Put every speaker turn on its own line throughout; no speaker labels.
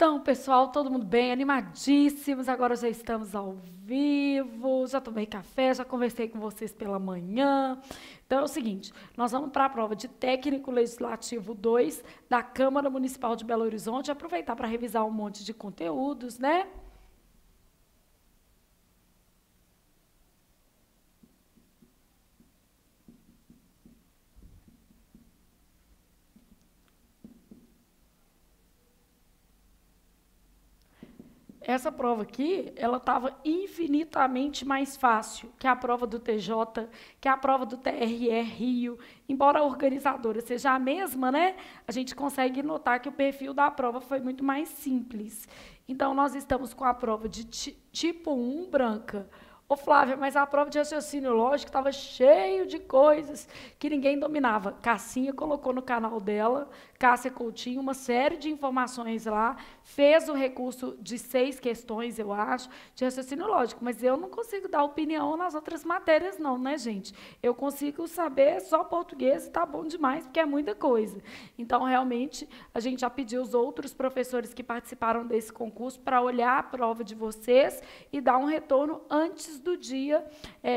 Então, pessoal, todo mundo bem, animadíssimos. Agora já estamos ao vivo, já tomei café, já conversei com vocês pela manhã. Então é o seguinte, nós vamos para a prova de técnico legislativo 2 da Câmara Municipal de Belo Horizonte, aproveitar para revisar um monte de conteúdos, né? Essa prova aqui, ela estava infinitamente mais fácil que a prova do TJ, que a prova do TRE Rio. Embora a organizadora seja a mesma, né? A gente consegue notar que o perfil da prova foi muito mais simples. Então, nós estamos com a prova de tipo 1 branca. Ô, Flávia, mas a prova de raciocínio lógico estava cheio de coisas que ninguém dominava. Cassinha colocou no canal dela, Cássia Coutinho, uma série de informações lá, fez o recurso de 6 questões, eu acho, de raciocínio lógico, mas eu não consigo dar opinião nas outras matérias não, né, gente? Eu consigo saber só português e tá bom demais, porque é muita coisa. Então, realmente, a gente já pediu os outros professores que participaram desse concurso para olhar a prova de vocês e dar um retorno antes do dia,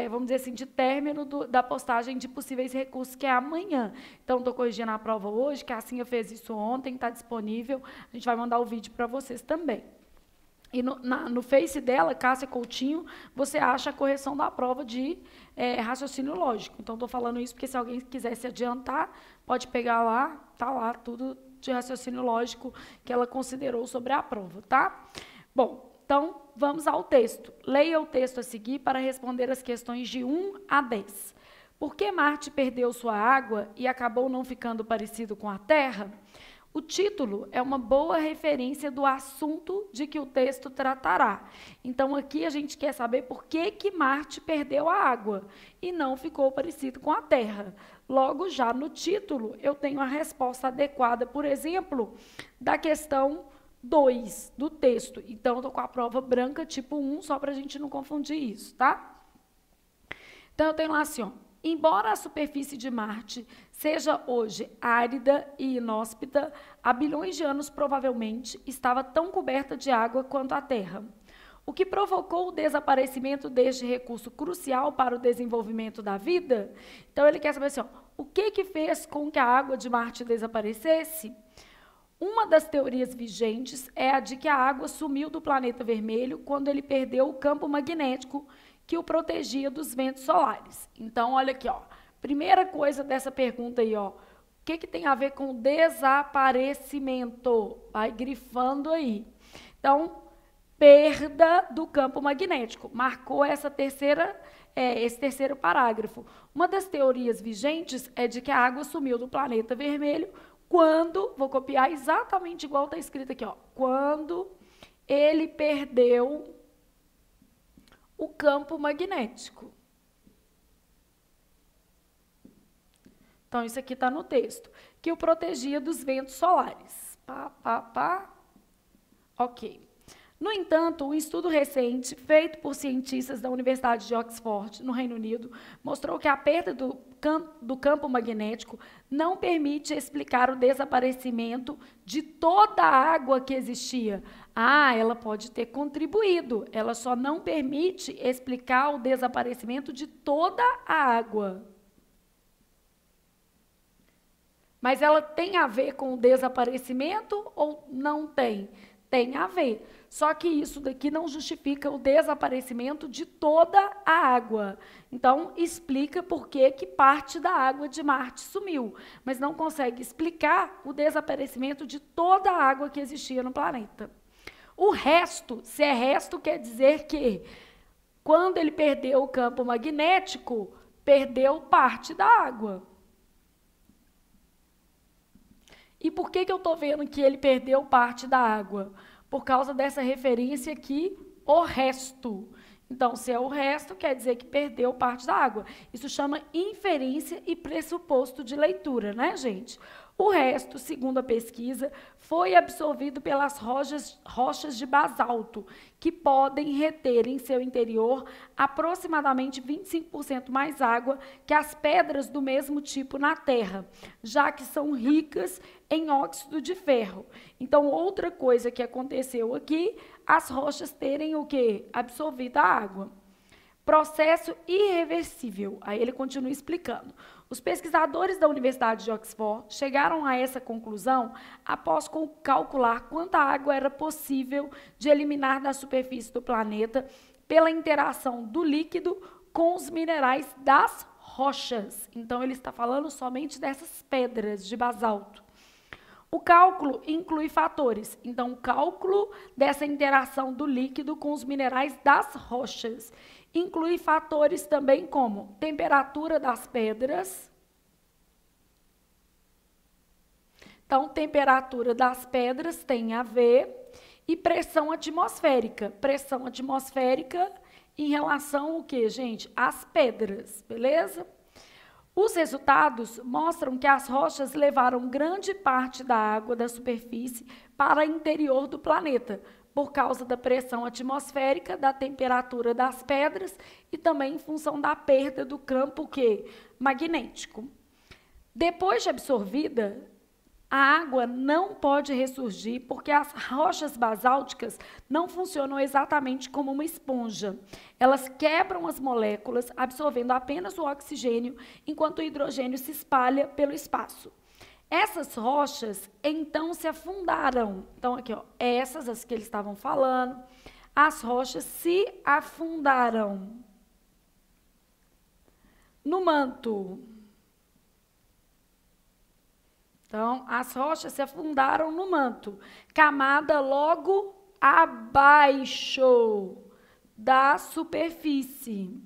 vamos dizer assim, de término da postagem de possíveis recursos, que é amanhã. Então, estou corrigindo a prova hoje, que a Cinha fez isso ontem, está disponível. A gente vai mandar o vídeo para vocês também. E no Face dela, Cássia Coutinho, você acha a correção da prova de raciocínio lógico. Então, estou falando isso porque se alguém quiser se adiantar, pode pegar lá, está lá tudo de raciocínio lógico que ela considerou sobre a prova, tá? Bom, então, vamos ao texto. Leia o texto a seguir para responder as questões de 1 a 10. Por que Marte perdeu sua água e acabou não ficando parecido com a Terra? O título é uma boa referência do assunto de que o texto tratará. Então, aqui a gente quer saber por que Marte perdeu a água e não ficou parecido com a Terra. Logo, já no título, eu tenho a resposta adequada, por exemplo, da questão 2 do texto. Então, eu estou com a prova branca tipo 1, só para a gente não confundir isso, tá? Então, eu tenho lá assim, ó, embora a superfície de Marte seja hoje árida e inóspita, há bilhões de anos provavelmente estava tão coberta de água quanto a Terra. O que provocou o desaparecimento deste recurso crucial para o desenvolvimento da vida? Então, ele quer saber assim, ó, o que fez com que a água de Marte desaparecesse? Uma das teorias vigentes é a de que a água sumiu do planeta vermelho quando ele perdeu o campo magnético que o protegia dos ventos solares. Então, olha aqui, ó. Primeira coisa dessa pergunta aí, ó. O que tem a ver com desaparecimento? Vai grifando aí. Então, perda do campo magnético. Marcou esse terceiro parágrafo. Uma das teorias vigentes é de que a água sumiu do planeta vermelho quando, vou copiar exatamente igual está escrito aqui, ó, quando ele perdeu o campo magnético. Então, isso aqui está no texto, que o protegia dos ventos solares. Ok. No entanto, um estudo recente, feito por cientistas da Universidade de Oxford, no Reino Unido, mostrou que a perda do campo magnético não permite explicar o desaparecimento de toda a água que existia. Ah, ela pode ter contribuído, ela só não permite explicar o desaparecimento de toda a água. Mas ela tem a ver com o desaparecimento ou não tem? Tem a ver. Só que isso daqui não justifica o desaparecimento de toda a água. Então, explica por que parte da água de Marte sumiu, mas não consegue explicar o desaparecimento de toda a água que existia no planeta. O resto, se é resto, quer dizer que quando ele perdeu o campo magnético, perdeu parte da água. E por que eu estou vendo que ele perdeu parte da água? Por causa dessa referência aqui, o resto. Então, se é o resto, quer dizer que perdeu parte da água. Isso chama inferência e pressuposto de leitura, né, gente? O resto, segundo a pesquisa, foi absorvido pelas rochas de basalto, que podem reter em seu interior aproximadamente 25% mais água que as pedras do mesmo tipo na Terra, já que são ricas em óxido de ferro. Então, outra coisa que aconteceu aqui, as rochas terem o quê? Absorvido a água. Processo irreversível. Aí ele continua explicando. Os pesquisadores da Universidade de Oxford chegaram a essa conclusão após calcular quanta água era possível de eliminar da superfície do planeta pela interação do líquido com os minerais das rochas. Então, ele está falando somente dessas pedras de basalto. O cálculo inclui fatores. Então, o cálculo dessa interação do líquido com os minerais das rochas inclui fatores também como temperatura das pedras. Então, temperatura das pedras tem a ver, e pressão atmosférica. Pressão atmosférica em relação ao quê, gente? Às pedras, beleza? Os resultados mostram que as rochas levaram grande parte da água da superfície para o interior do planeta, por causa da pressão atmosférica, da temperatura das pedras e também em função da perda do campo magnético. Depois de absorvida, a água não pode ressurgir porque as rochas basálticas não funcionam exatamente como uma esponja. Elas quebram as moléculas, absorvendo apenas o oxigênio, enquanto o hidrogênio se espalha pelo espaço. Essas rochas, então, se afundaram. Então, aqui, ó, essas, as que eles estavam falando, as rochas se afundaram no manto. Então, as rochas se afundaram no manto, camada logo abaixo da superfície.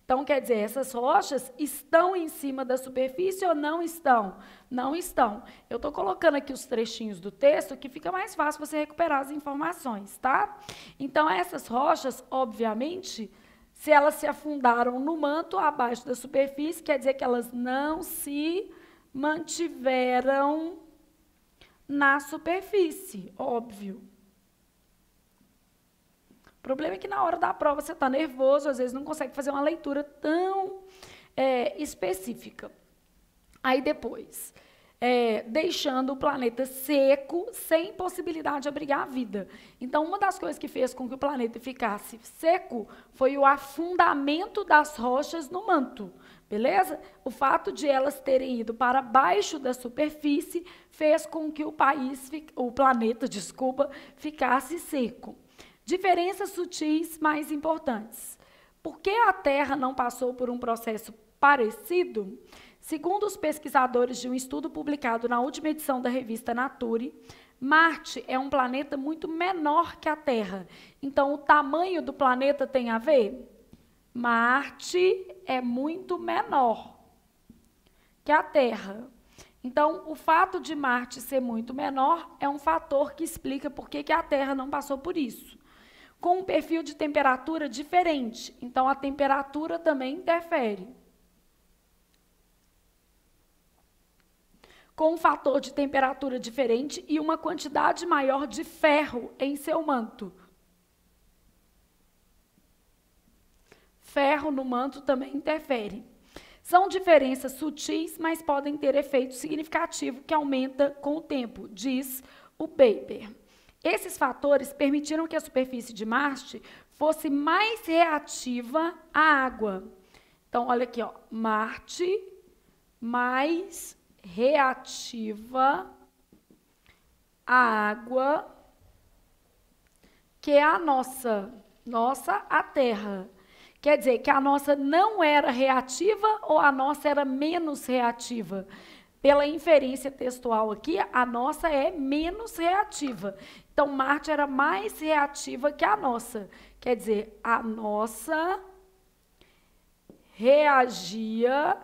Então, quer dizer, essas rochas estão em cima da superfície ou não estão? Não estão. Eu estou colocando aqui os trechinhos do texto que fica mais fácil você recuperar as informações, tá? Então, essas rochas, obviamente, se elas se afundaram no manto abaixo da superfície, quer dizer que elas não se mantiveram na superfície, óbvio. O problema é que na hora da prova você está nervoso, às vezes não consegue fazer uma leitura tão específica. Aí depois, deixando o planeta seco, sem possibilidade de abrigar a vida. Então, uma das coisas que fez com que o planeta ficasse seco foi o afundamento das rochas no manto. Beleza? O fato de elas terem ido para baixo da superfície fez com que o planeta, ficasse seco. Diferenças sutis mais importantes. Por que a Terra não passou por um processo parecido? Segundo os pesquisadores de um estudo publicado na última edição da revista Nature, Marte é um planeta muito menor que a Terra. Então, o tamanho do planeta tem a ver? Marte é muito menor que a Terra. Então, o fato de Marte ser muito menor é um fator que explica por que a Terra não passou por isso. Com um perfil de temperatura diferente, então a temperatura também interfere. Com um fator de temperatura diferente e uma quantidade maior de ferro em seu manto. Ferro no manto também interfere. São diferenças sutis, mas podem ter efeito significativo que aumenta com o tempo, diz o paper. Esses fatores permitiram que a superfície de Marte fosse mais reativa à água. Então, olha aqui, ó, Marte mais reativa à água que a nossa, a Terra. Quer dizer que a nossa não era reativa ou a nossa era menos reativa? Pela inferência textual aqui, a nossa é menos reativa. Então, Marte era mais reativa que a nossa. Quer dizer, a nossa reagia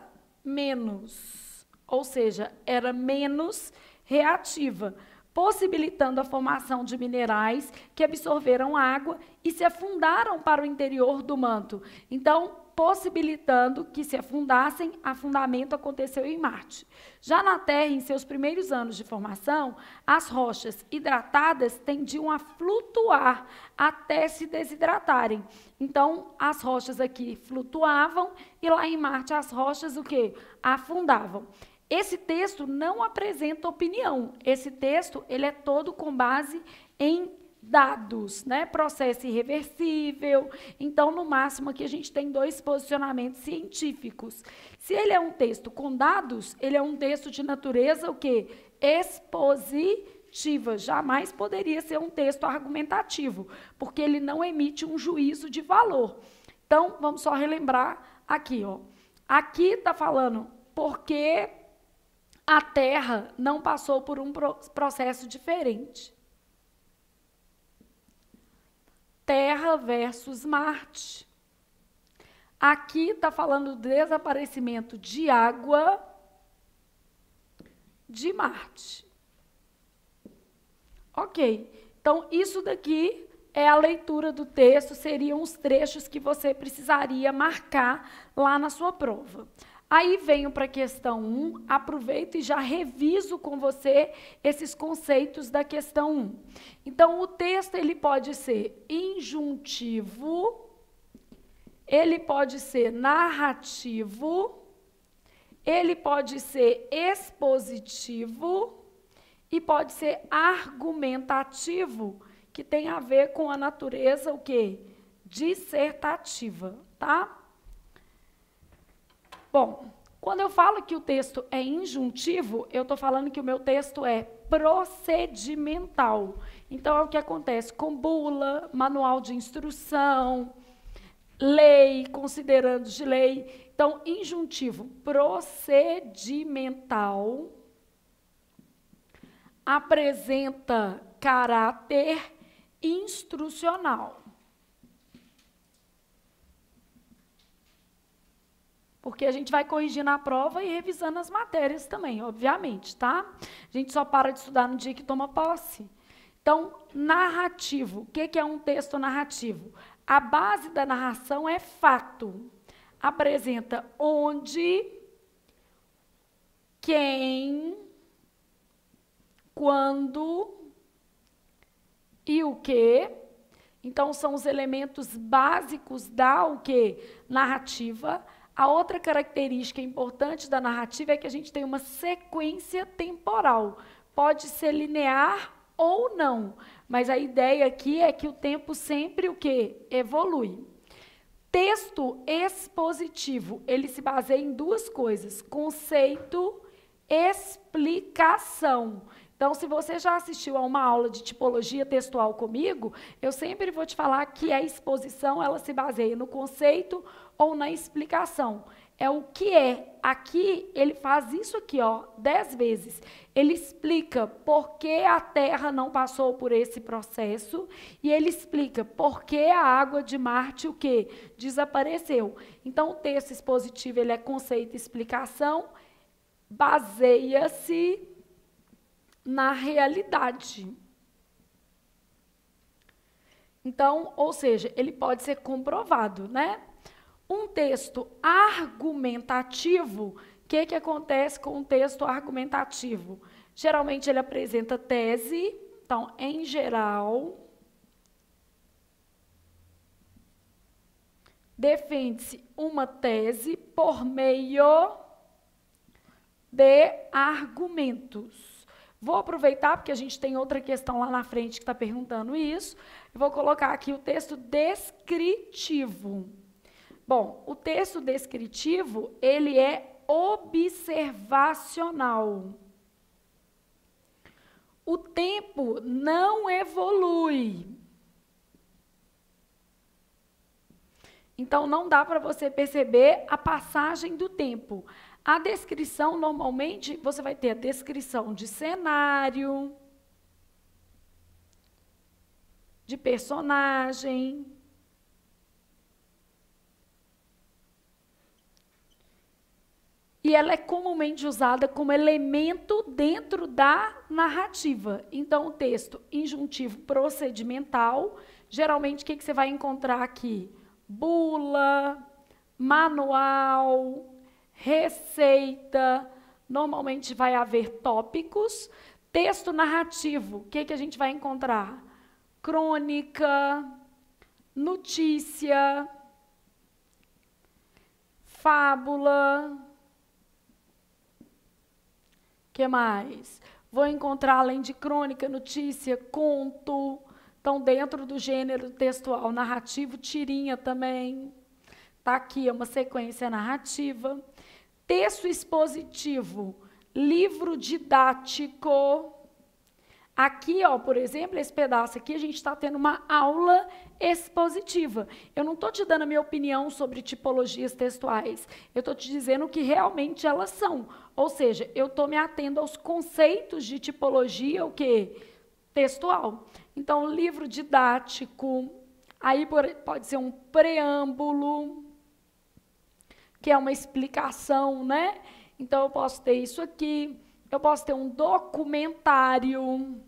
menos. Ou seja, era menos reativa, possibilitando a formação de minerais que absorveram água e se afundaram para o interior do manto. Então, possibilitando que se afundassem, afundamento aconteceu em Marte. Já na Terra, em seus primeiros anos de formação, as rochas hidratadas tendiam a flutuar até se desidratarem. Então, as rochas aqui flutuavam e lá em Marte as rochas o quê? Afundavam. Esse texto não apresenta opinião. Esse texto ele é todo com base em dados, né? Processo irreversível. Então, no máximo, aqui a gente tem 2 posicionamentos científicos. Se ele é um texto com dados, ele é um texto de natureza o quê? Expositiva. Jamais poderia ser um texto argumentativo, porque ele não emite um juízo de valor. Então, vamos só relembrar aqui, ó. Aqui está falando porque a Terra não passou por um processo diferente. Terra versus Marte. Aqui está falando do desaparecimento de água de Marte. Ok. Então, isso daqui é a leitura do texto, seriam os trechos que você precisaria marcar lá na sua prova. Aí venho para a questão 1, aproveito e já reviso com você esses conceitos da questão 1. Então, o texto ele pode ser injuntivo, ele pode ser narrativo, ele pode ser expositivo e pode ser argumentativo, que tem a ver com a natureza o quê? Dissertativa, tá? Bom, quando eu falo que o texto é injuntivo, eu estou falando que o meu texto é procedimental. Então, é o que acontece com bula, manual de instrução, lei, considerandos de lei. Então, injuntivo procedimental apresenta caráter instrucional. Porque a gente vai corrigindo a prova e revisando as matérias também, obviamente, tá? A gente só para de estudar no dia que toma posse. Então, narrativo. O que é um texto narrativo? A base da narração é fato. Apresenta onde, quem, quando e o que. Então, são os elementos básicos da o quê? Narrativa. A outra característica importante da narrativa é que a gente tem uma sequência temporal. Pode ser linear ou não, mas a ideia aqui é que o tempo sempre o quê? Evolui. Texto expositivo, ele se baseia em 2 coisas: conceito, explicação. Então, se você já assistiu a uma aula de tipologia textual comigo, eu sempre vou te falar que a exposição ela se baseia no conceito ou na explicação. É o que é. Aqui, ele faz isso aqui, ó, 10 vezes. Ele explica por que a Terra não passou por esse processo e ele explica por que a água de Marte, o quê? Desapareceu. Então, o texto expositivo, ele é conceito e explicação, baseia-se na realidade. Então, ou seja, ele pode ser comprovado, né? Um texto argumentativo, o que acontece com um texto argumentativo? Geralmente ele apresenta tese, então, em geral, defende-se uma tese por meio de argumentos. Vou aproveitar, porque a gente tem outra questão lá na frente que está perguntando isso, e vou colocar aqui o texto descritivo. Bom, o texto descritivo, ele é observacional. O tempo não evolui. Então, não dá para você perceber a passagem do tempo. A descrição, normalmente, você vai ter a descrição de cenário, de personagem, e ela é comumente usada como elemento dentro da narrativa. Então, o texto injuntivo procedimental, geralmente, o que você vai encontrar aqui? Bula, manual, receita, normalmente vai haver tópicos. Texto narrativo, o que a gente vai encontrar? Crônica, notícia, fábula. O que mais? Vou encontrar, além de crônica, notícia, conto. Então, dentro do gênero textual narrativo, tirinha também. Está aqui, é uma sequência narrativa. Texto expositivo, livro didático. Aqui, ó, por exemplo, esse pedaço aqui, a gente está tendo uma aula expositiva. Eu não estou te dando a minha opinião sobre tipologias textuais. Eu estou te dizendo o que realmente elas são. Ou seja, eu estou me atendo aos conceitos de tipologia, o quê? Textual. Então, livro didático, aí pode ser um preâmbulo, que é uma explicação, né? Então, eu posso ter isso aqui. Eu posso ter um documentário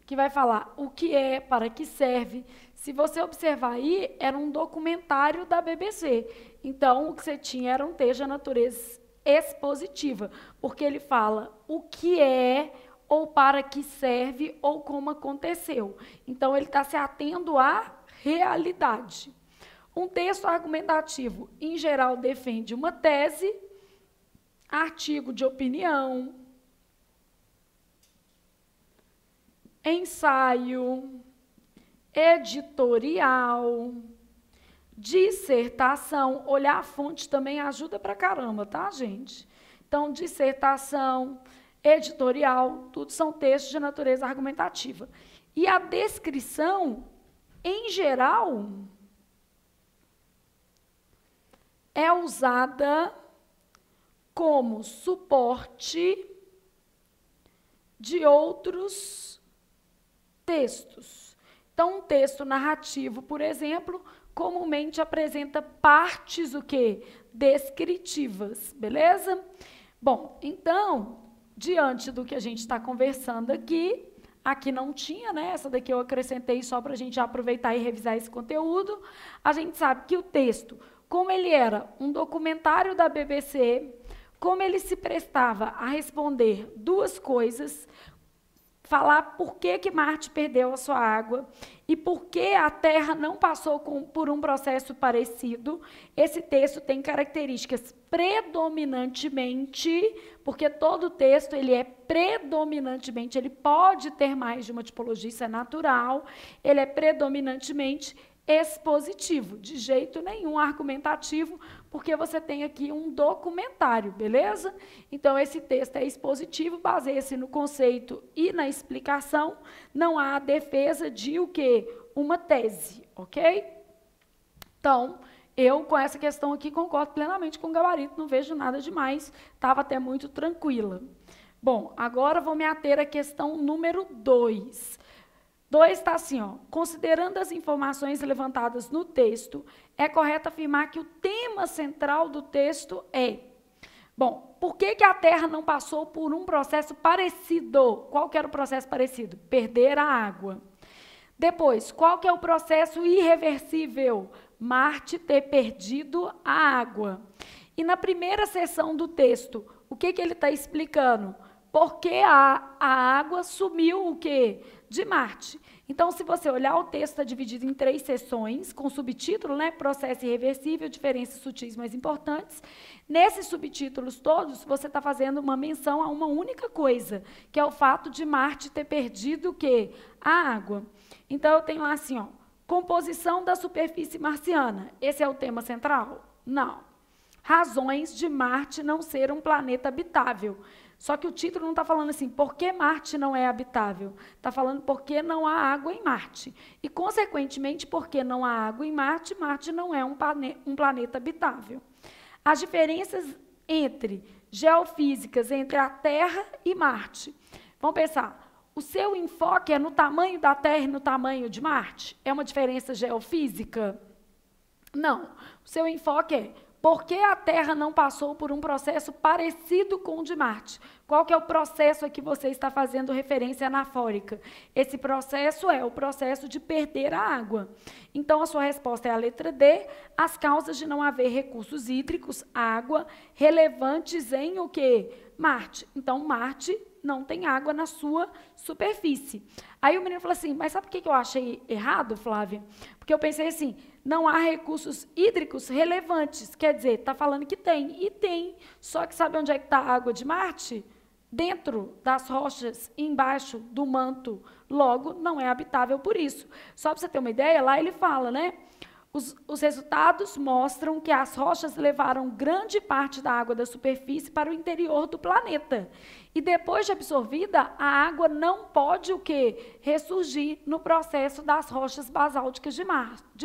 que vai falar o que é, para que serve. Se você observar aí, era um documentário da BBC. Então, o que você tinha era um texto de natureza expositiva, porque ele fala o que é, ou para que serve, ou como aconteceu. Então, ele está se atendo à realidade. Um texto argumentativo, em geral, defende uma tese, artigo de opinião, ensaio, editorial, dissertação. Olhar a fonte também ajuda pra caramba, tá, gente? Então, dissertação, editorial, tudo são textos de natureza argumentativa. E a descrição, em geral, é usada como suporte de outros textos. Então, um texto narrativo, por exemplo, comumente apresenta partes o quê? Descritivas, beleza? Bom, então, diante do que a gente está conversando aqui, aqui não tinha, né? Essa daqui eu acrescentei só para a gente aproveitar e revisar esse conteúdo. A gente sabe que o texto, como ele era um documentário da BBC, como ele se prestava a responder duas coisas, falar por que Marte perdeu a sua água e por que a Terra não passou por um processo parecido. Esse texto tem características predominantemente, porque todo texto ele é predominantemente, ele pode ter mais de uma tipologia, isso é natural, ele é predominantemente expositivo, de jeito nenhum argumentativo, porque você tem aqui um documentário, beleza? Então, esse texto é expositivo, baseia-se no conceito e na explicação, não há defesa de o quê? Uma tese, ok? Então, eu, com essa questão aqui, concordo plenamente com o gabarito, não vejo nada demais, estava até muito tranquila. Bom, agora vou me ater à questão número 2. 2 está assim, ó, considerando as informações levantadas no texto, é correto afirmar que o tema central do texto é, bom, por que a Terra não passou por um processo parecido? Qual que era o processo parecido? Perder a água. Depois, qual que é o processo irreversível? Marte ter perdido a água. E na primeira seção do texto, o que ele está explicando? Porque a água sumiu o quê? De Marte. Então, se você olhar, o texto está dividido em 3 seções, com subtítulo, né? Processo irreversível, diferenças sutis mais importantes. Nesses subtítulos todos, você está fazendo uma menção a uma única coisa, que é o fato de Marte ter perdido o quê? A água. Então, eu tenho lá assim, ó, composição da superfície marciana. Esse é o tema central? Não. Razões de Marte não ser um planeta habitável. Só que o título não está falando assim, por que Marte não é habitável? Está falando por que não há água em Marte. E, consequentemente, porque não há água em Marte, Marte não é um planeta habitável. As diferenças geofísicas entre a Terra e Marte. Vamos pensar, o seu enfoque é no tamanho da Terra e no tamanho de Marte? É uma diferença geofísica? Não. O seu enfoque é Por que a Terra não passou por um processo parecido com o de Marte? Qual que é o processo a que você está fazendo referência anafórica? Esse processo é o processo de perder a água. Então, a sua resposta é a letra D, as causas de não haver recursos hídricos, água, relevantes em o quê? Marte. Então, Marte não tem água na sua superfície. Aí o menino falou assim, mas sabe por que eu achei errado, Flávia? Porque eu pensei assim, não há recursos hídricos relevantes. Quer dizer, está falando que tem, e tem. Só que sabe onde é que está a água de Marte? Dentro das rochas, embaixo do manto. Logo, não é habitável por isso. Só para você ter uma ideia, lá ele fala, né? Os resultados mostram que as rochas levaram grande parte da água da superfície para o interior do planeta. E depois de absorvida, a água não pode o quê? Ressurgir no processo das rochas basálticas de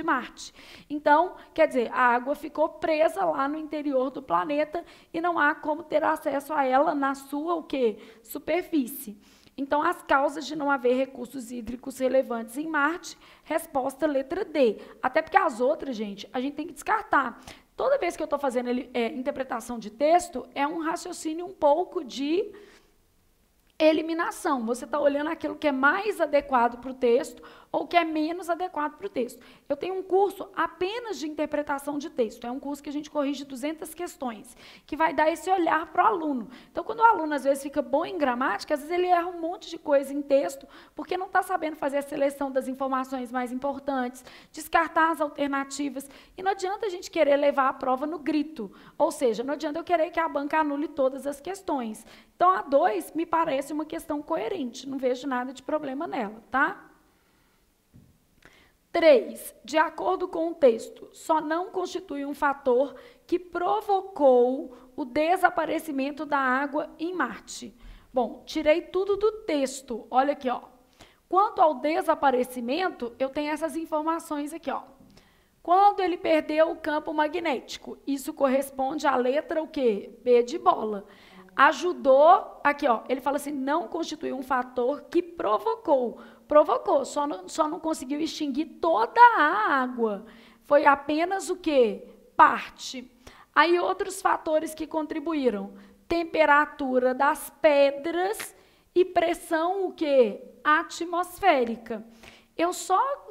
Marte. Então, quer dizer, a água ficou presa lá no interior do planeta e não há como ter acesso a ela na sua o quê? Superfície. Então, as causas de não haver recursos hídricos relevantes em Marte, resposta letra D. Até porque as outras, gente, a gente tem que descartar. Toda vez que eu estou fazendo interpretação de texto, é um raciocínio um pouco de eliminação. Você está olhando aquilo que é mais adequado para o texto ou que é menos adequado para o texto. Eu tenho um curso apenas de interpretação de texto. É um curso que a gente corrige 200 questões, que vai dar esse olhar para o aluno. Então, quando o aluno, às vezes, fica bom em gramática, às vezes ele erra um monte de coisa em texto, porque não está sabendo fazer a seleção das informações mais importantes, descartar as alternativas. E não adianta a gente querer levar a prova no grito. Ou seja, não adianta eu querer que a banca anule todas as questões. Então, a 2 me parece uma questão coerente. Não vejo nada de problema nela, tá? 3. De acordo com o texto, só não constitui um fator que provocou o desaparecimento da água em Marte. Bom, tirei tudo do texto. Olha aqui, ó. Quanto ao desaparecimento, eu tenho essas informações aqui, ó. Quando ele perdeu o campo magnético, isso corresponde à letra o quê? B de bola. Ajudou, aqui, ó, ele fala assim, não constituiu um fator que provocou. Provocou, só não conseguiu extinguir toda a água. Foi apenas o quê? Parte. Aí outros fatores que contribuíram. Temperatura das pedras e pressão o quê? Atmosférica.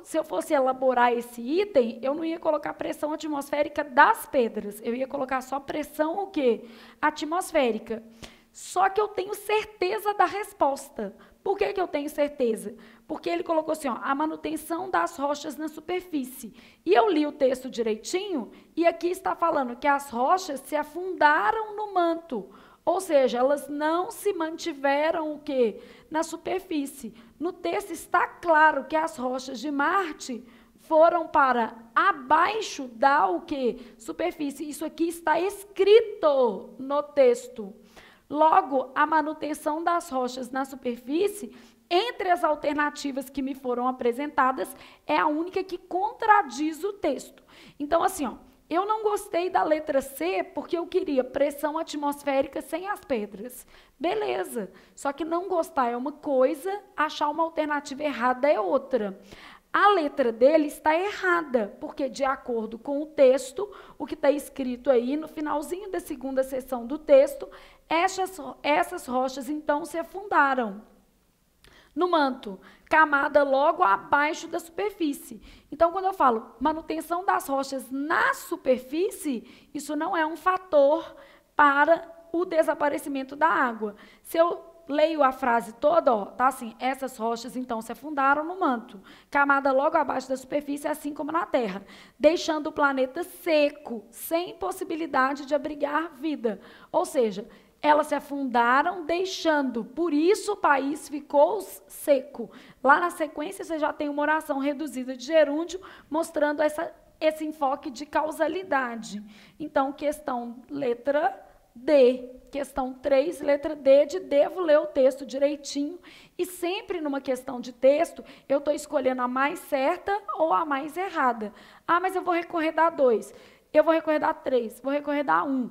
Se eu fosse elaborar esse item, eu não ia colocar pressão atmosférica das pedras. Eu ia colocar só pressão o quê? Atmosférica. Só que eu tenho certeza da resposta. Por que eu tenho certeza? Porque ele colocou assim, ó, a manutenção das rochas na superfície. E eu li o texto direitinho, e aqui está falando que as rochas se afundaram no manto. Ou seja, elas não se mantiveram o quê? Na superfície. No texto está claro que as rochas de Marte foram para abaixo da o quê? Superfície. Isso aqui está escrito no texto. Logo, a manutenção das rochas na superfície, entre as alternativas que me foram apresentadas, é a única que contradiz o texto. Então, assim, ó, eu não gostei da letra C porque eu queria pressão atmosférica sem as pedras. Beleza, só que não gostar é uma coisa, achar uma alternativa errada é outra. A letra dele está errada, porque, de acordo com o texto, o que está escrito aí no finalzinho da segunda seção do texto, essas rochas, então, se afundaram no manto, camada logo abaixo da superfície. Então, quando eu falo manutenção das rochas na superfície, isso não é um fator para o desaparecimento da água. Se eu leio a frase toda, ó, tá assim, essas rochas, então, se afundaram no manto, camada logo abaixo da superfície, assim como na Terra, deixando o planeta seco, sem possibilidade de abrigar vida. Ou seja, elas se afundaram, deixando, por isso o país ficou seco. Lá na sequência, você já tem uma oração reduzida de gerúndio, mostrando esse enfoque de causalidade. Então, questão letra D. Questão 3, letra D, de devo ler o texto direitinho. E sempre numa questão de texto, eu estou escolhendo a mais certa ou a mais errada. Ah, mas eu vou recorrer da 2. Eu vou recorrer da 3. Vou recorrer da 1.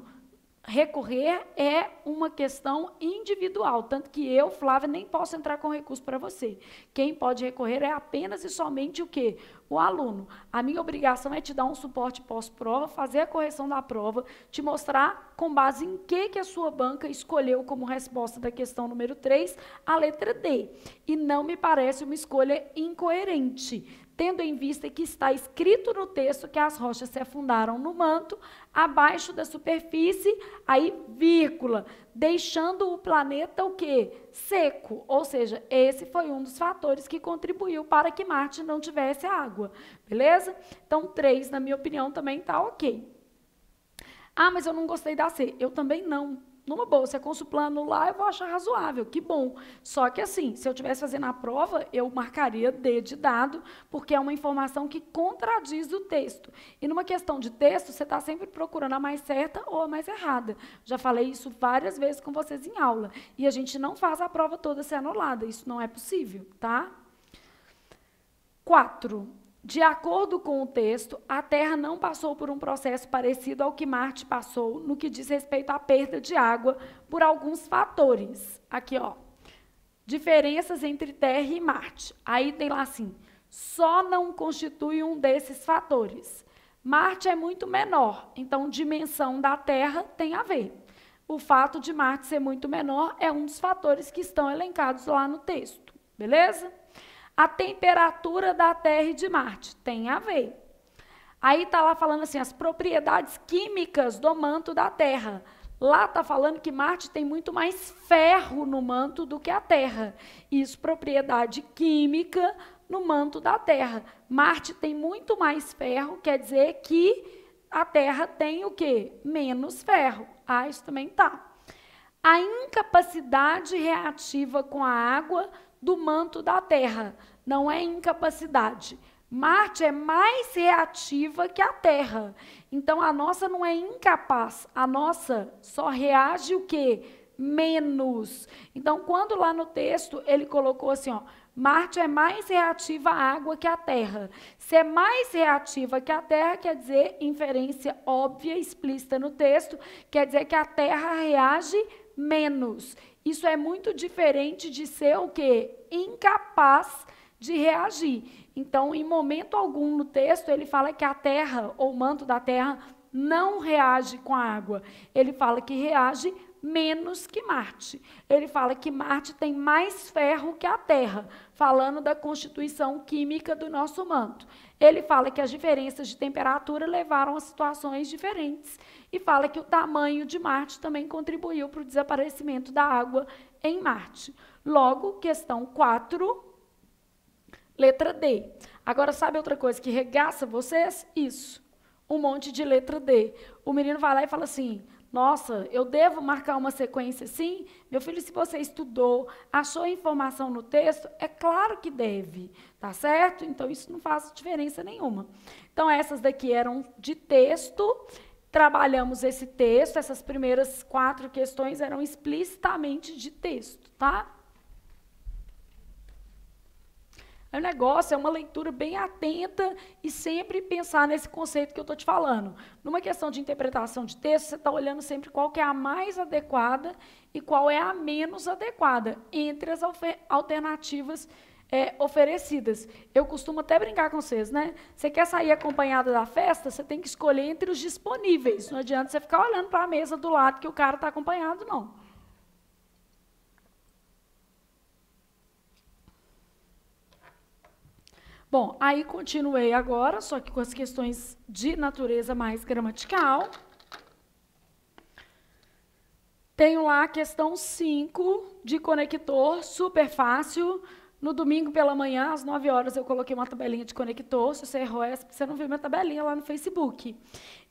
recorrer é uma questão individual, tanto que eu, Flávia, nem posso entrar com recurso para você. Quem pode recorrer é apenas e somente o quê? O aluno. A minha obrigação é te dar um suporte pós-prova, fazer a correção da prova, te mostrar com base em que a sua banca escolheu como resposta da questão número 3, a letra D. E não me parece uma escolha incoerente, tendo em vista que está escrito no texto que as rochas se afundaram no manto, abaixo da superfície, aí vírgula, deixando o planeta o quê? Seco. Ou seja, esse foi um dos fatores que contribuiu para que Marte não tivesse água. Beleza? Então, 3, na minha opinião, também está ok. Ah, mas eu não gostei da C. Eu também não. Numa boa, se é consulplano lá, eu vou achar razoável, que bom. Só que assim, se eu estivesse fazendo a prova, eu marcaria D de dado, porque é uma informação que contradiz o texto. E numa questão de texto, você está sempre procurando a mais certa ou a mais errada. Já falei isso várias vezes com vocês em aula. E a gente não faz a prova toda ser anulada, isso não é possível, tá? 4. De acordo com o texto, a Terra não passou por um processo parecido ao que Marte passou no que diz respeito à perda de água por alguns fatores. Aqui, ó. Diferenças entre Terra e Marte. Aí tem lá assim, só não constitui um desses fatores. Marte é muito menor, então dimensão da Terra tem a ver. O fato de Marte ser muito menor é um dos fatores que estão elencados lá no texto. Beleza? A temperatura da Terra e de Marte tem a ver. Aí está lá falando assim, as propriedades químicas do manto da Terra. Lá está falando que Marte tem muito mais ferro no manto do que a Terra. Isso, propriedade química no manto da Terra. Marte tem muito mais ferro, quer dizer que a Terra tem o quê? Menos ferro. Ah, isso também tá. A incapacidade reativa com a água do manto da Terra. Não é incapacidade. Marte é mais reativa que a Terra. Então, a nossa não é incapaz. A nossa só reage o quê? Menos. Então, quando lá no texto ele colocou assim, ó, Marte é mais reativa à água que a Terra. Se é mais reativa que a Terra, quer dizer, inferência óbvia, explícita no texto, quer dizer que a Terra reage menos. Isso é muito diferente de ser o quê? Incapaz de reagir. Então, em momento algum no texto, ele fala que a Terra, ou o manto da Terra, não reage com a água. Ele fala que reage menos que Marte. Ele fala que Marte tem mais ferro que a Terra, falando da constituição química do nosso manto. Ele fala que as diferenças de temperatura levaram a situações diferentes e fala que o tamanho de Marte também contribuiu para o desaparecimento da água em Marte. Logo, questão 4, letra D. Agora, sabe outra coisa que regaça vocês? Isso, um monte de letra D. O menino vai lá e fala assim, nossa, eu devo marcar uma sequência assim? Meu filho, se você estudou, achou informação no texto, é claro que deve, tá certo? Então, isso não faz diferença nenhuma. Então, essas daqui eram de texto, trabalhamos esse texto, essas primeiras 4 questões eram explicitamente de texto, tá? O negócio é uma leitura bem atenta e sempre pensar nesse conceito que eu estou te falando. Numa questão de interpretação de texto, você está olhando sempre qual que é a mais adequada e qual é a menos adequada entre as alternativas oferecidas. Eu costumo até brincar com vocês, né? Você quer sair acompanhada da festa, você tem que escolher entre os disponíveis. Não adianta você ficar olhando para a mesa do lado que o cara está acompanhado, não. Bom, aí continuei agora, só que com as questões de natureza mais gramatical. Tenho lá a questão 5 de conector, super fácil. No domingo pela manhã, às 9 horas, eu coloquei uma tabelinha de conector. Se você errou essa, você não viu minha tabelinha lá no Facebook.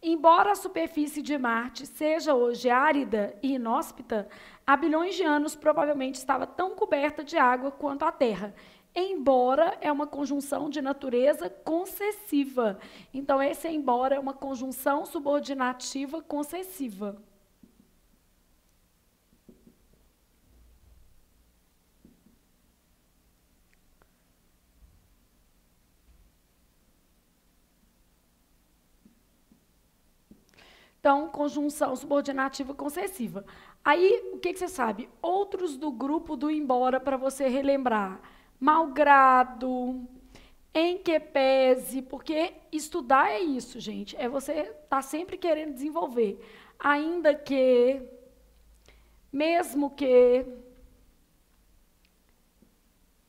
Embora a superfície de Marte seja hoje árida e inóspita, há bilhões de anos provavelmente estava tão coberta de água quanto a Terra. Embora é uma conjunção de natureza concessiva. Então, esse embora é uma conjunção subordinativa concessiva. Então, conjunção subordinativa concessiva. Aí, o que você sabe? Outros do grupo do embora para você relembrar. Malgrado, em que pese, porque estudar é isso, gente. É você estar sempre querendo desenvolver. Ainda que, mesmo que,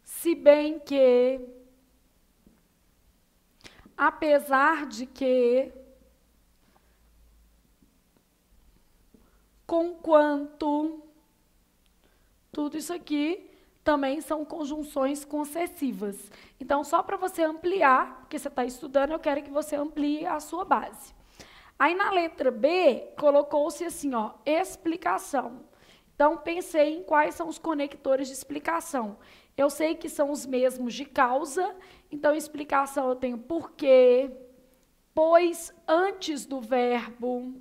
se bem que, apesar de que, conquanto, tudo isso aqui também são conjunções concessivas. Então, só para você ampliar, porque você está estudando, eu quero que você amplie a sua base. Aí, na letra B, colocou-se assim, ó, explicação. Então, pensei em quais são os conectores de explicação. Eu sei que são os mesmos de causa, então, explicação eu tenho porque, pois, antes do verbo,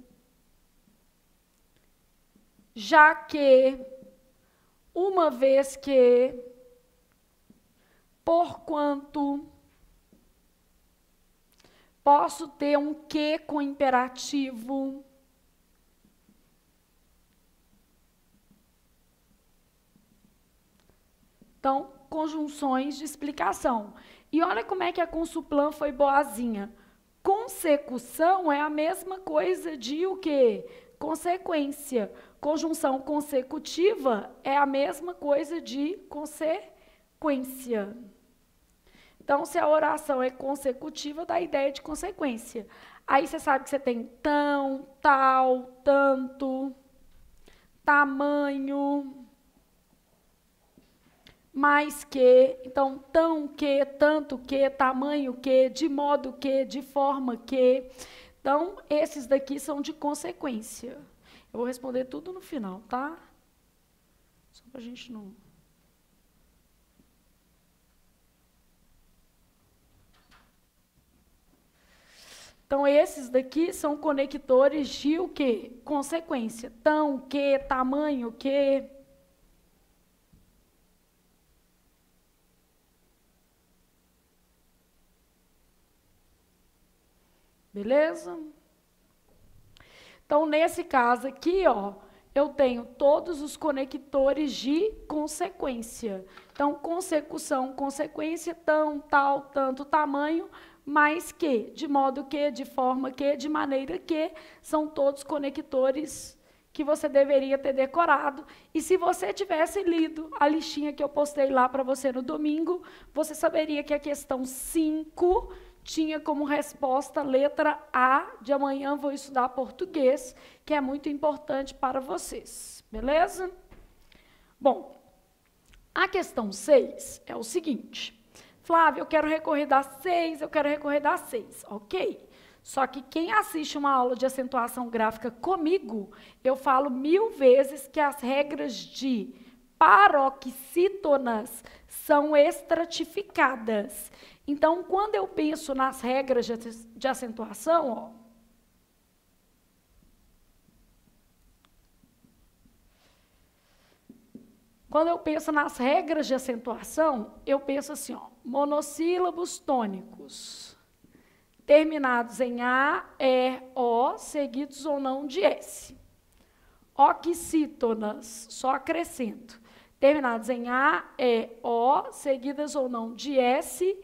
já que, uma vez que, porquanto, posso ter um que com imperativo. Então, conjunções de explicação. E olha como é que a Consuplan foi boazinha. Consecução é a mesma coisa de o quê? Consequência. Conjunção consecutiva é a mesma coisa de consequência. Então, se a oração é consecutiva, dá a ideia de consequência. Aí você sabe que você tem tão, tal, tanto, tamanho, mais que. Então, tão que, tanto que, tamanho que, de modo que, de forma que. Então, esses daqui são de consequência. Eu vou responder tudo no final, tá? Só para a gente não... Então, esses daqui são conectores de o quê? Consequência. Tão, que, tamanho, que. Beleza? Então, nesse caso aqui, ó, eu tenho todos os conectores de consequência. Então, consecução, consequência, tão, tal, tanto, tamanho, mais que, de modo que, de forma que, de maneira que, são todos conectores que você deveria ter decorado. E se você tivesse lido a listinha que eu postei lá para você no domingo, você saberia que a questão 5 tinha como resposta letra A, de amanhã vou estudar português, que é muito importante para vocês. Beleza? Bom, a questão 6 é o seguinte. Flávia, eu quero recorrer das 6, eu quero recorrer das 6, ok? Só que quem assiste uma aula de acentuação gráfica comigo, eu falo 1000 vezes que as regras de paroxítonas são estratificadas. Então, quando eu penso nas regras de acentuação, ó, quando eu penso nas regras de acentuação, eu penso assim, ó, monossílabos tônicos, terminados em A, E, O, seguidos ou não de S. Oxítonas, só acrescento, terminados em A, E, O, seguidas ou não de S,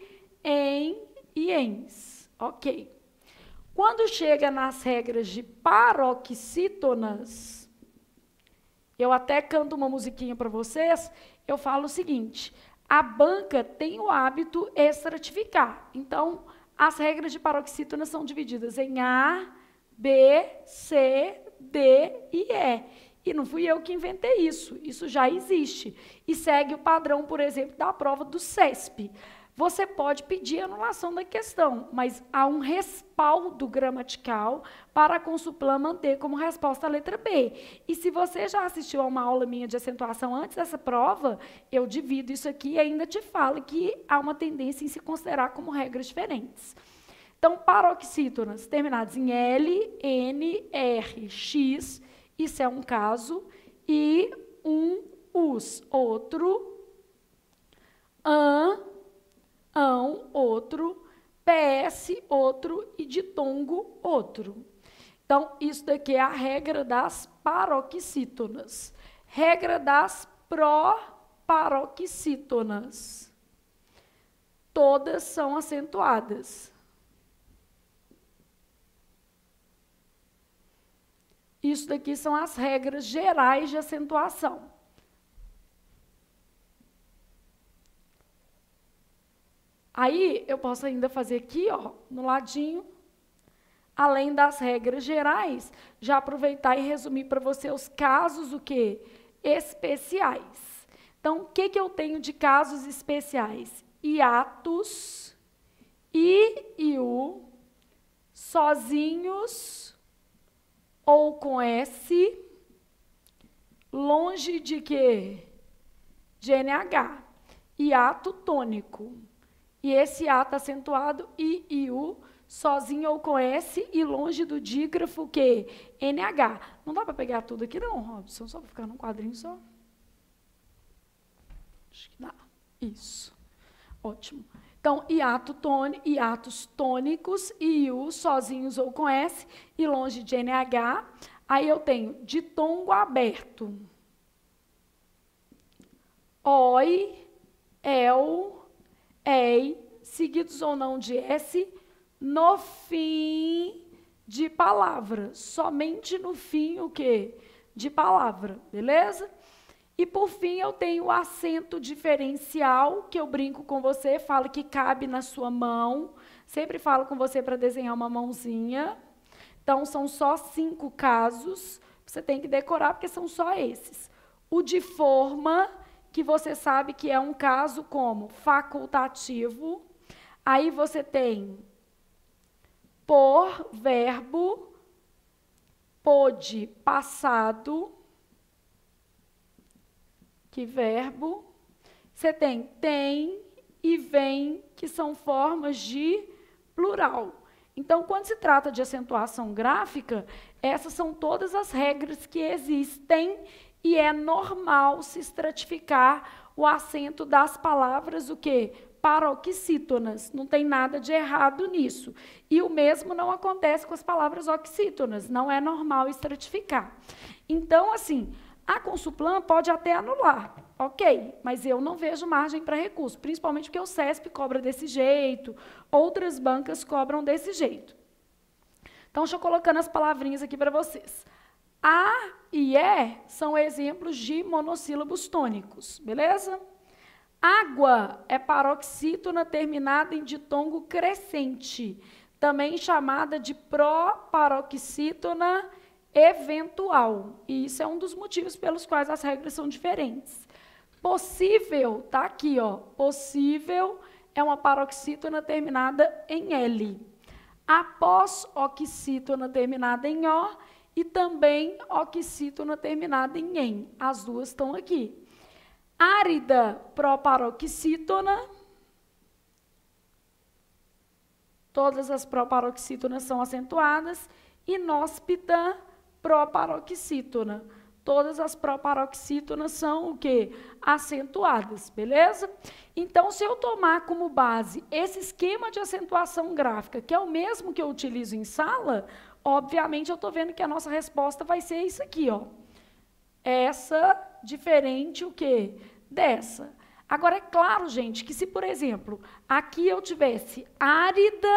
em e ens. Ok. Quando chega nas regras de paroxítonas, eu até canto uma musiquinha para vocês, eu falo o seguinte, a banca tem o hábito estratificar. Então, as regras de paroxítonas são divididas em A, B, C, D e E. E não fui eu que inventei isso, isso já existe. E segue o padrão, por exemplo, da prova do CESP. Você pode pedir anulação da questão, mas há um respaldo gramatical para a Consuplan manter como resposta a letra B. E se você já assistiu a uma aula minha de acentuação antes dessa prova, eu divido isso aqui e ainda te falo que há uma tendência em se considerar como regras diferentes. Então, paroxítonas terminadas em L, N, R, X, isso é um caso, e um, us, outro, outro, PS, outro, e ditongo, outro. Então, isso daqui é a regra das paroxítonas. Regra das proparoxítonas. Todas são acentuadas. Isso daqui são as regras gerais de acentuação. Aí, eu posso ainda fazer aqui, ó, no ladinho, além das regras gerais, já aproveitar e resumir para você os casos, o quê? Especiais. Então, o que eu tenho de casos especiais? Hiatos, I e U, sozinhos ou com S, longe de quê? De NH. Hiato tônico. E esse hiato acentuado, I e U, sozinho ou com S e longe do dígrafo, que NH. Não dá para pegar tudo aqui não, Robson, só para ficar num quadrinho só. Acho que dá. Isso. Ótimo. Então, hiatos tônicos, I e U, sozinhos ou com S e longe de NH. Aí eu tenho ditongo aberto. Oi, el, ei, seguidos ou não de S, no fim de palavra. Somente no fim, o quê? De palavra, beleza? E, por fim, eu tenho o acento diferencial, que eu brinco com você, falo que cabe na sua mão. Sempre falo com você para desenhar uma mãozinha. Então, são só 5 casos. Você tem que decorar, porque são só esses. O de forma, que você sabe que é um caso como facultativo. Aí você tem por, verbo, pôde, passado, que verbo. Você tem e vem, que são formas de plural. Então, quando se trata de acentuação gráfica, essas são todas as regras que existem e é normal se estratificar o acento das palavras, o quê? Paroxítonas. Não tem nada de errado nisso. E o mesmo não acontece com as palavras oxítonas. Não é normal estratificar. Então, assim, a Consulplan pode até anular, ok, mas eu não vejo margem para recurso, principalmente porque o CESP cobra desse jeito, outras bancas cobram desse jeito. Então, deixa eu colocando as palavrinhas aqui para vocês. A e E são exemplos de monossílabos tônicos, beleza? Água é paroxítona terminada em ditongo crescente, também chamada de proparoxítona eventual. E isso é um dos motivos pelos quais as regras são diferentes. Possível, tá aqui, ó. Possível é uma paroxítona terminada em L. Após oxítona terminada em O e também oxítona terminada em EN. As duas estão aqui. Árida, proparoxítona. Todas as proparoxítonas são acentuadas. Inóspita, proparoxítona. Todas as proparoxítonas são o quê? Acentuadas, beleza? Então, se eu tomar como base esse esquema de acentuação gráfica, que é o mesmo que eu utilizo em sala, obviamente eu estou vendo que a nossa resposta vai ser isso aqui, ó. Essa diferente o quê? Dessa. Agora, é claro, gente, que se, por exemplo, aqui eu tivesse árida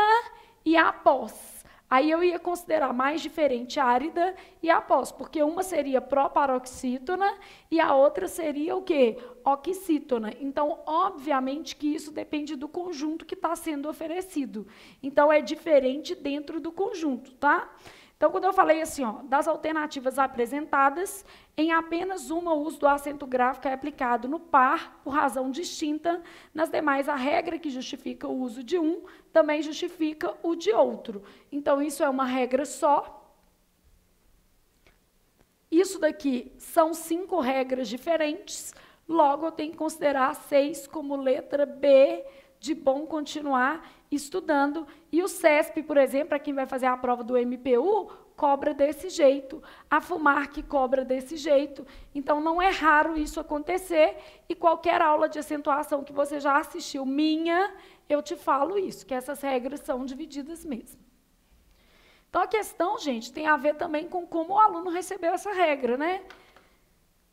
e após, aí eu ia considerar mais diferente árida e após, porque uma seria proparoxítona e a outra seria o quê? Oxítona. Então, obviamente que isso depende do conjunto que está sendo oferecido. Então, é diferente dentro do conjunto, tá? Então, quando eu falei assim, ó, das alternativas apresentadas, em apenas uma o uso do acento gráfico é aplicado no par, por razão distinta. Nas demais, a regra que justifica o uso de um também justifica o de outro. Então, isso é uma regra só. Isso daqui são 5 regras diferentes, logo eu tenho que considerar 6 como letra B, de bom continuar estudando. E o CESP, por exemplo, para quem vai fazer a prova do MPU, cobra desse jeito. A FUMARC cobra desse jeito. Então, não é raro isso acontecer. E qualquer aula de acentuação que você já assistiu minha, eu te falo isso, que essas regras são divididas mesmo. Então, a questão, gente, tem a ver também com como o aluno recebeu essa regra, né?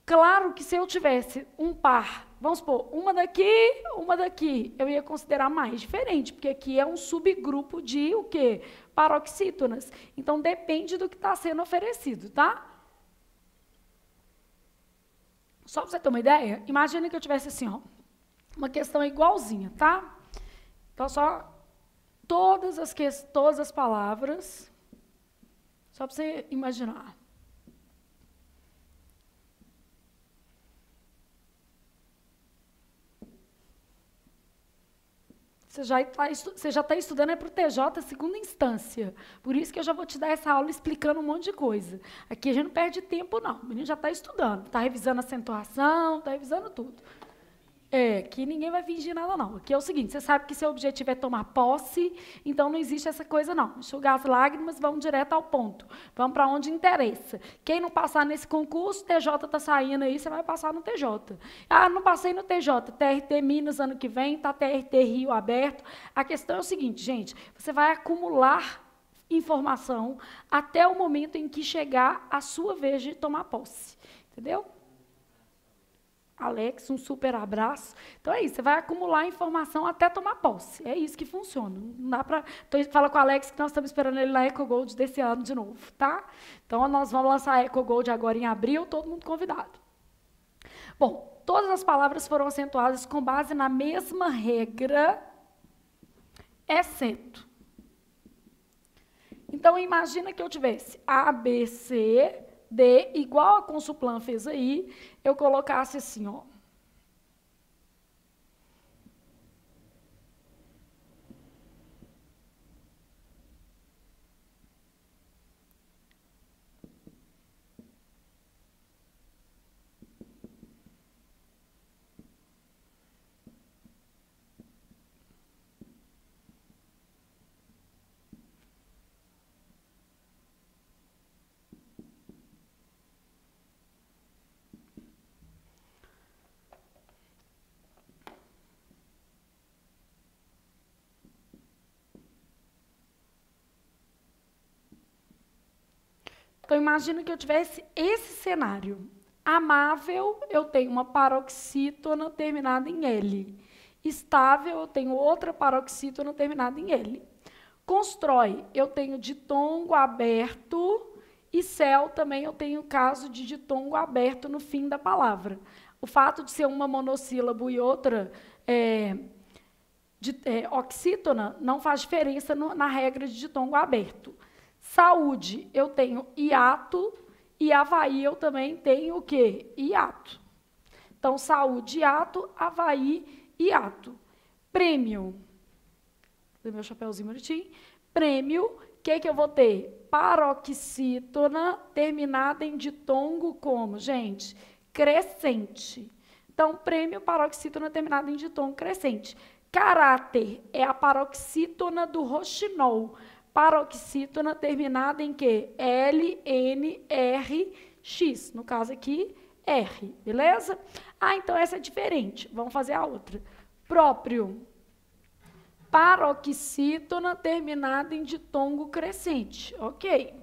Claro que se eu tivesse um par, vamos supor, uma daqui, eu ia considerar mais diferente, porque aqui é um subgrupo de o quê? Paroxítonas. Então, depende do que está sendo oferecido, tá? Só para você ter uma ideia, imagine que eu tivesse assim, ó, uma questão igualzinha, tá? Então, só todas as palavras, só para você imaginar. Você já está estudando para o TJ segunda instância. Por isso que eu já vou te dar essa aula explicando um monte de coisa. Aqui a gente não perde tempo, não. O menino já está estudando, está revisando a acentuação, está revisando tudo. Aqui ninguém vai fingir nada, não. Aqui é o seguinte, você sabe que seu objetivo é tomar posse, então não existe essa coisa, não. Enxugar as lágrimas, vamos direto ao ponto. Vamos para onde interessa. Quem não passar nesse concurso, TJ está saindo aí, você vai passar no TJ. Ah, não passei no TJ, TRT Minas ano que vem, está TRT Rio aberto. A questão é o seguinte, gente, você vai acumular informação até o momento em que chegar a sua vez de tomar posse. Entendeu? Alex, um super abraço. Então é isso, você vai acumular informação até tomar posse. É isso que funciona. Não dá para. Então, fala com o Alex que nós estamos esperando ele na EcoGold desse ano de novo, tá? Então nós vamos lançar a EcoGold agora em abril, todo mundo convidado. Bom, todas as palavras foram acentuadas com base na mesma regra, exceto. Então imagina que eu tivesse A, B, C, D, igual a Consuplan fez aí, eu colocasse assim, ó. Então, imagina que eu tivesse esse cenário. Amável, eu tenho uma paroxítona terminada em L. Estável, eu tenho outra paroxítona terminada em L. Constrói, eu tenho ditongo aberto, e céu também eu tenho caso de ditongo aberto no fim da palavra. O fato de ser uma monossílabo e outra oxítona não faz diferença na regra de ditongo aberto. Saúde, eu tenho hiato, e Havaí eu também tenho o quê? Hiato. Então, saúde, hiato, Havaí, hiato. Prêmio, dei meu chapéuzinho bonitinho. Prêmio, o que eu vou ter? Paroxítona terminada em ditongo como, gente? Crescente. Então, prêmio, paroxítona terminada em ditongo crescente. Caráter é a paroxítona do roxinol. Paroxítona terminada em quê? L, N, R, X. No caso aqui, R. Beleza? Ah, então essa é diferente. Vamos fazer a outra. Próprio. Paroxítona terminada em ditongo crescente. Ok.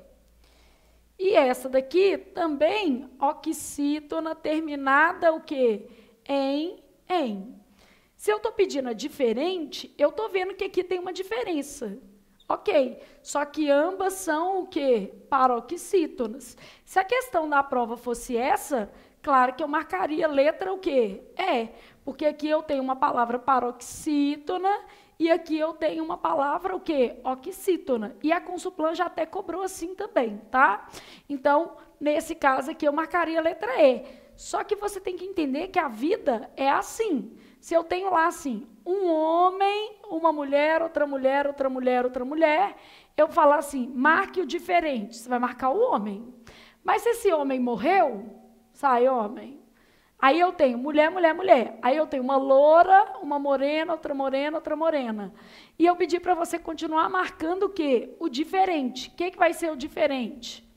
E essa daqui também, oxítona terminada o quê? Em. Se eu estou pedindo a diferente, eu estou vendo que aqui tem uma diferença. Ok, só que ambas são o quê? Paroxítonas. Se a questão da prova fosse essa, claro que eu marcaria letra o quê? Porque aqui eu tenho uma palavra paroxítona e aqui eu tenho uma palavra o quê? Oxítona. E a Consuplan já até cobrou assim também, tá? Então, nesse caso aqui eu marcaria a letra E. Só que você tem que entender que a vida é assim. Se eu tenho lá assim, um homem, uma mulher, outra mulher, outra mulher, outra mulher, eu falar assim, marque o diferente, você vai marcar o homem. Mas se esse homem morreu, sai homem. Aí eu tenho mulher, mulher, mulher. Aí eu tenho uma loura, uma morena, outra morena, outra morena. E eu pedi para você continuar marcando o quê? O diferente. O que vai ser o diferente?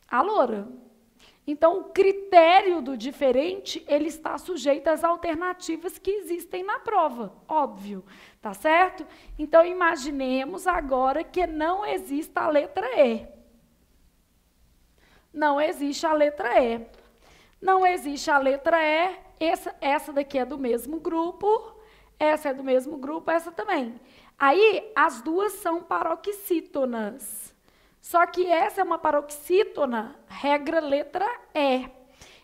A loura. Então, o critério do diferente, ele está sujeito às alternativas que existem na prova, óbvio, tá certo? Então, imaginemos agora que não exista a letra E. Não existe a letra E. Não existe a letra E, essa daqui é do mesmo grupo, essa é do mesmo grupo, essa também. Aí, as duas são paroxítonas. Só que essa é uma paroxítona, regra letra E.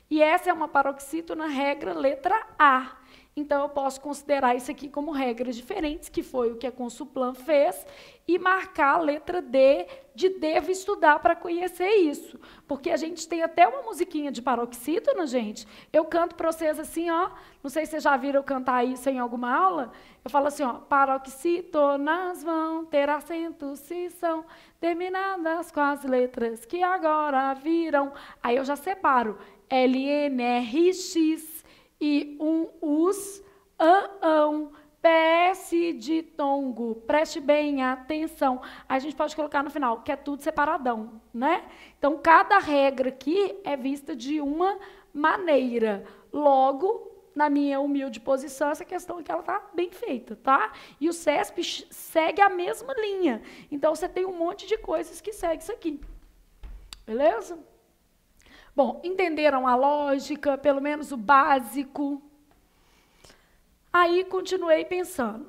E essa é uma paroxítona, regra letra A. Então, eu posso considerar isso aqui como regras diferentes, que foi o que a Consuplan fez, e marcar a letra D de devo estudar para conhecer isso. Porque a gente tem até uma musiquinha de paroxítona, gente. Eu canto para vocês assim, ó. Não sei se vocês já viram eu cantar isso em alguma aula. Eu falo assim, ó. Paroxítonas vão ter acento se são terminadas com as letras que agora viram. Aí eu já separo. L, N, R, X. E us, ão, PS de tongo, preste bem atenção. A gente pode colocar no final, que é tudo separadão, né? Então, cada regra aqui é vista de uma maneira. Logo, na minha humilde posição, essa questão aqui ela está bem feita, tá? E o CESP segue a mesma linha. Então, você tem um monte de coisas que seguem isso aqui. Beleza? Bom, entenderam a lógica, pelo menos o básico? Aí, continuei pensando.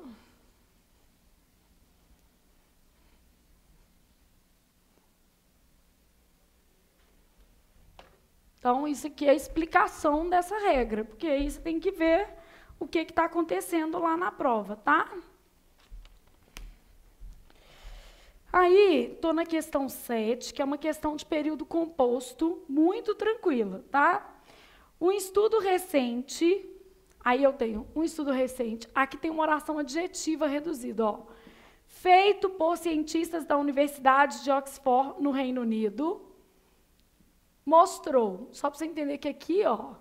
Então, isso aqui é a explicação dessa regra, porque aí você tem que ver o que está acontecendo lá na prova, tá? Aí, estou na questão 7, que é uma questão de período composto, muito tranquila, tá? Um estudo recente, aí eu tenho um estudo recente, aqui tem uma oração adjetiva reduzida, ó. Feito por cientistas da Universidade de Oxford, no Reino Unido, mostrou, só para você entender que aqui, ó,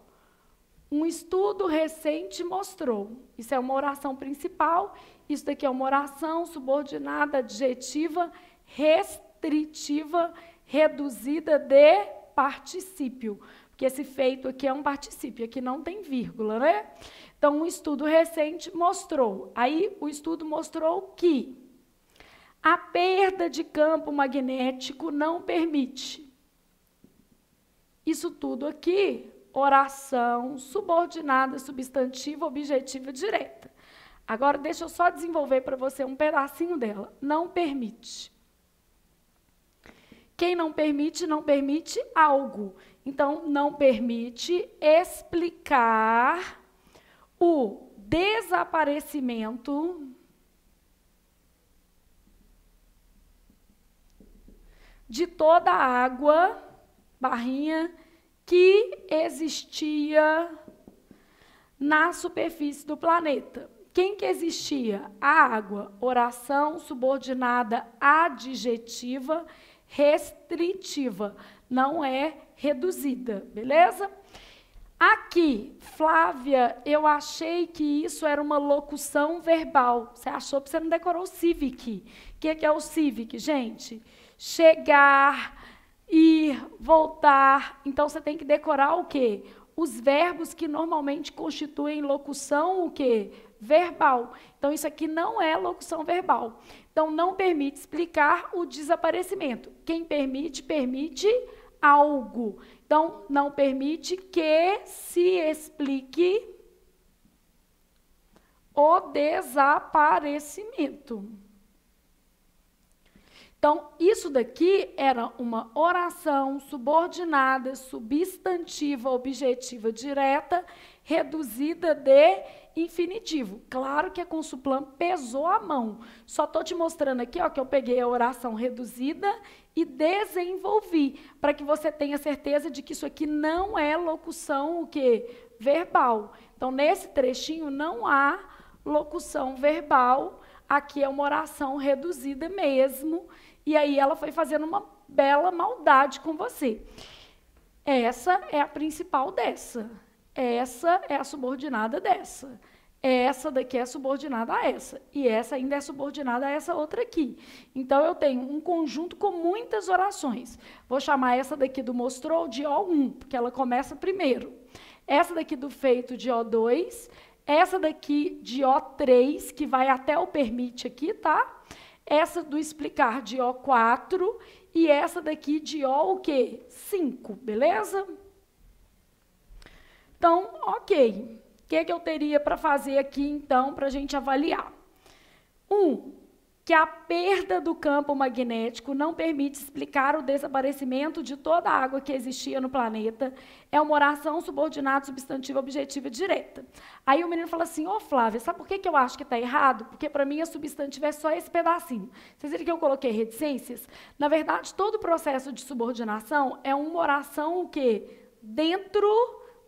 um estudo recente mostrou, isso é uma oração principal, isso daqui é uma oração subordinada, adjetiva, restritiva, reduzida de particípio. Porque esse feito aqui é um particípio, aqui não tem vírgula, né? Então, um estudo recente mostrou. Aí, o estudo mostrou que a perda de campo magnético não permite. Isso tudo aqui, oração subordinada, substantiva, objetiva, direta. Agora, deixa eu só desenvolver para você um pedacinho dela. Não permite. Quem não permite algo. Então, não permite explicar o desaparecimento de toda a água, barrinha, que existia na superfície do planeta. Quem que existia? A água, oração subordinada adjetiva, restritiva, não é reduzida, beleza? Aqui, Flávia, eu achei que isso era uma locução verbal. Você achou porque você não decorou o civic. O que é o civic, gente? Chegar, ir, voltar. Então, você tem que decorar o quê? Os verbos que normalmente constituem locução, o quê? Verbal. Então, isso aqui não é locução verbal. Então, não permite explicar o desaparecimento. Quem permite, permite algo. Então, não permite que se explique o desaparecimento. Então, isso daqui era uma oração subordinada, substantiva, objetiva, direta, reduzida de infinitivo. Claro que a Consuplan pesou a mão. Só estou te mostrando aqui, ó, que eu peguei a oração reduzida e desenvolvi, para que você tenha certeza de que isso aqui não é locução o quê? Verbal. Então, nesse trechinho não há locução verbal, aqui é uma oração reduzida mesmo, e aí ela foi fazendo uma bela maldade com você. Essa é a principal dessa. Essa é a subordinada dessa. essa daqui é subordinada a essa, e essa ainda é subordinada a essa outra aqui. Então, eu tenho um conjunto com muitas orações. Vou chamar essa daqui do mostrou de O1, porque ela começa primeiro. Essa daqui do feito de O2, essa daqui de O3, que vai até o permite aqui, tá? Essa do explicar de O4 e essa daqui de O o quê? 5, beleza? Então, ok. O que eu teria para fazer aqui, então, para a gente avaliar? Que a perda do campo magnético não permite explicar o desaparecimento de toda a água que existia no planeta. É uma oração subordinada, substantiva, objetiva direta. Aí o menino fala assim, ô Flávia, sabe por que eu acho que está errado? Porque para mim a substantiva é só esse pedacinho. Vocês viram que eu coloquei reticências? Na verdade, todo o processo de subordinação é uma oração o quê? Dentro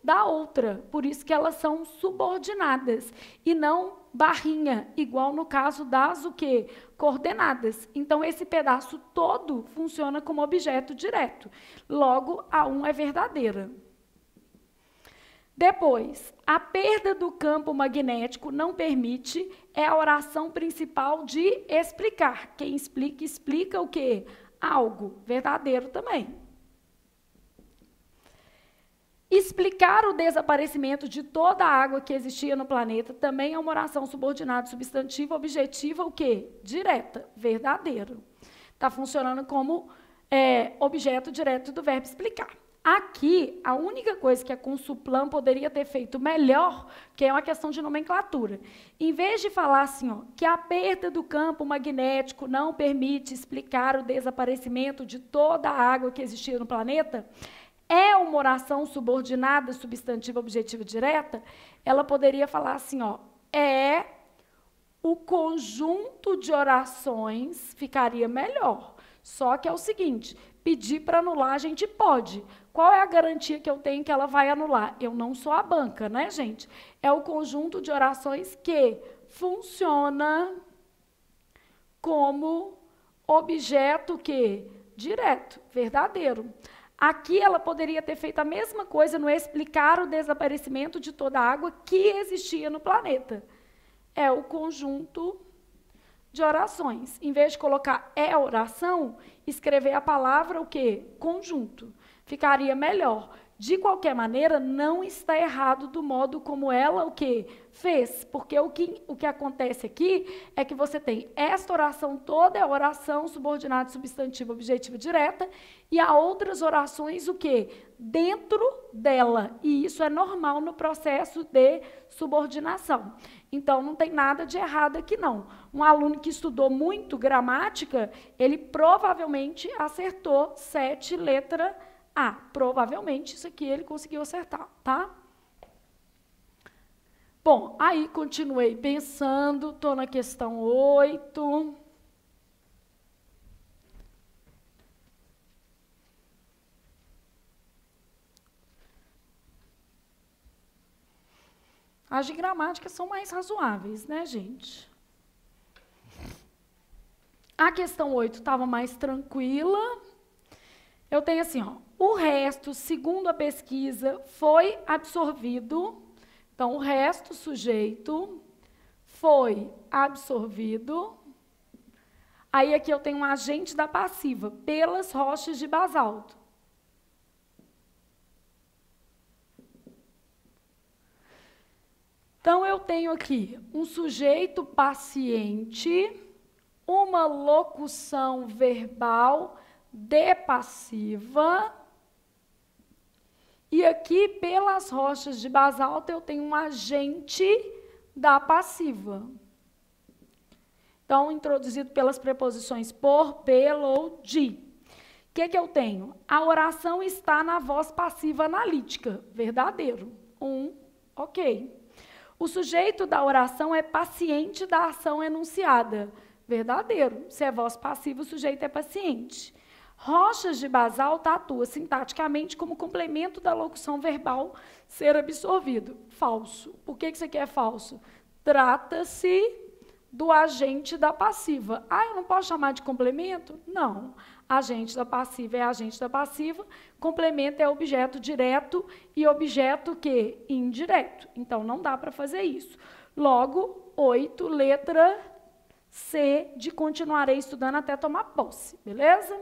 da outra, por isso que elas são subordinadas e não barrinha, igual no caso das o quê? Coordenadas. Então, esse pedaço todo funciona como objeto direto. Logo, a 1 é verdadeira. Depois, a perda do campo magnético não permite, é a oração principal de explicar. Quem explica, explica o quê? Algo. Verdadeiro também. Explicar o desaparecimento de toda a água que existia no planeta também é uma oração subordinada substantiva, objetiva, o quê? Direta, verdadeiro. Está funcionando como objeto direto do verbo explicar. Aqui, a única coisa que a Consuplam poderia ter feito melhor, que é uma questão de nomenclatura, em vez de falar assim, ó, que a perda do campo magnético não permite explicar o desaparecimento de toda a água que existia no planeta, é uma oração subordinada, substantiva, objetiva direta, ela poderia falar assim, ó, é o conjunto de orações, ficaria melhor. Só que é o seguinte, pedir para anular a gente pode. Qual é a garantia que eu tenho que ela vai anular? Eu não sou a banca, né, gente? É o conjunto de orações que funciona como objeto que direto, verdadeiro. Aqui ela poderia ter feito a mesma coisa no explicar o desaparecimento de toda a água que existia no planeta. É o conjunto de orações. Em vez de colocar é oração, escrever a palavra o quê? Conjunto. Ficaria melhor. De qualquer maneira, não está errado do modo como ela o quê? Fez. Porque o que acontece aqui é que você tem esta oração toda, é a oração subordinada, substantiva, objetiva direta, e há outras orações o quê? Dentro dela. E isso é normal no processo de subordinação. Então, não tem nada de errado aqui, não. Um aluno que estudou muito gramática, ele provavelmente acertou 7 letras A. Provavelmente, isso aqui ele conseguiu acertar, tá? Bom, aí continuei pensando, estou na questão 8. As de gramática são mais razoáveis, né, gente? A questão 8 estava mais tranquila. Eu tenho assim, ó, o resto, segundo a pesquisa, foi absorvido. Então, o resto, sujeito, foi absorvido. Aí, aqui eu tenho um agente da passiva, pelas rochas de basalto. Então, eu tenho aqui um sujeito paciente, uma locução verbal de passiva, e aqui, pelas rochas de basalto, eu tenho um agente da passiva. Então, introduzido pelas preposições por, pelo ou de. O que eu tenho? A oração está na voz passiva analítica. Verdadeiro. Ok. O sujeito da oração é paciente da ação enunciada. Verdadeiro. Se é voz passiva, o sujeito é paciente. Rochas de basalto atua sintaticamente como complemento da locução verbal ser absorvido. Falso. Por que isso aqui é falso? Trata-se do agente da passiva. Ah, eu não posso chamar de complemento? Não. Agente da passiva é agente da passiva, complemento é objeto direto e objeto que? Indireto. Então, não dá para fazer isso. Logo, 8, letra C, de continuarei estudando até tomar posse, beleza?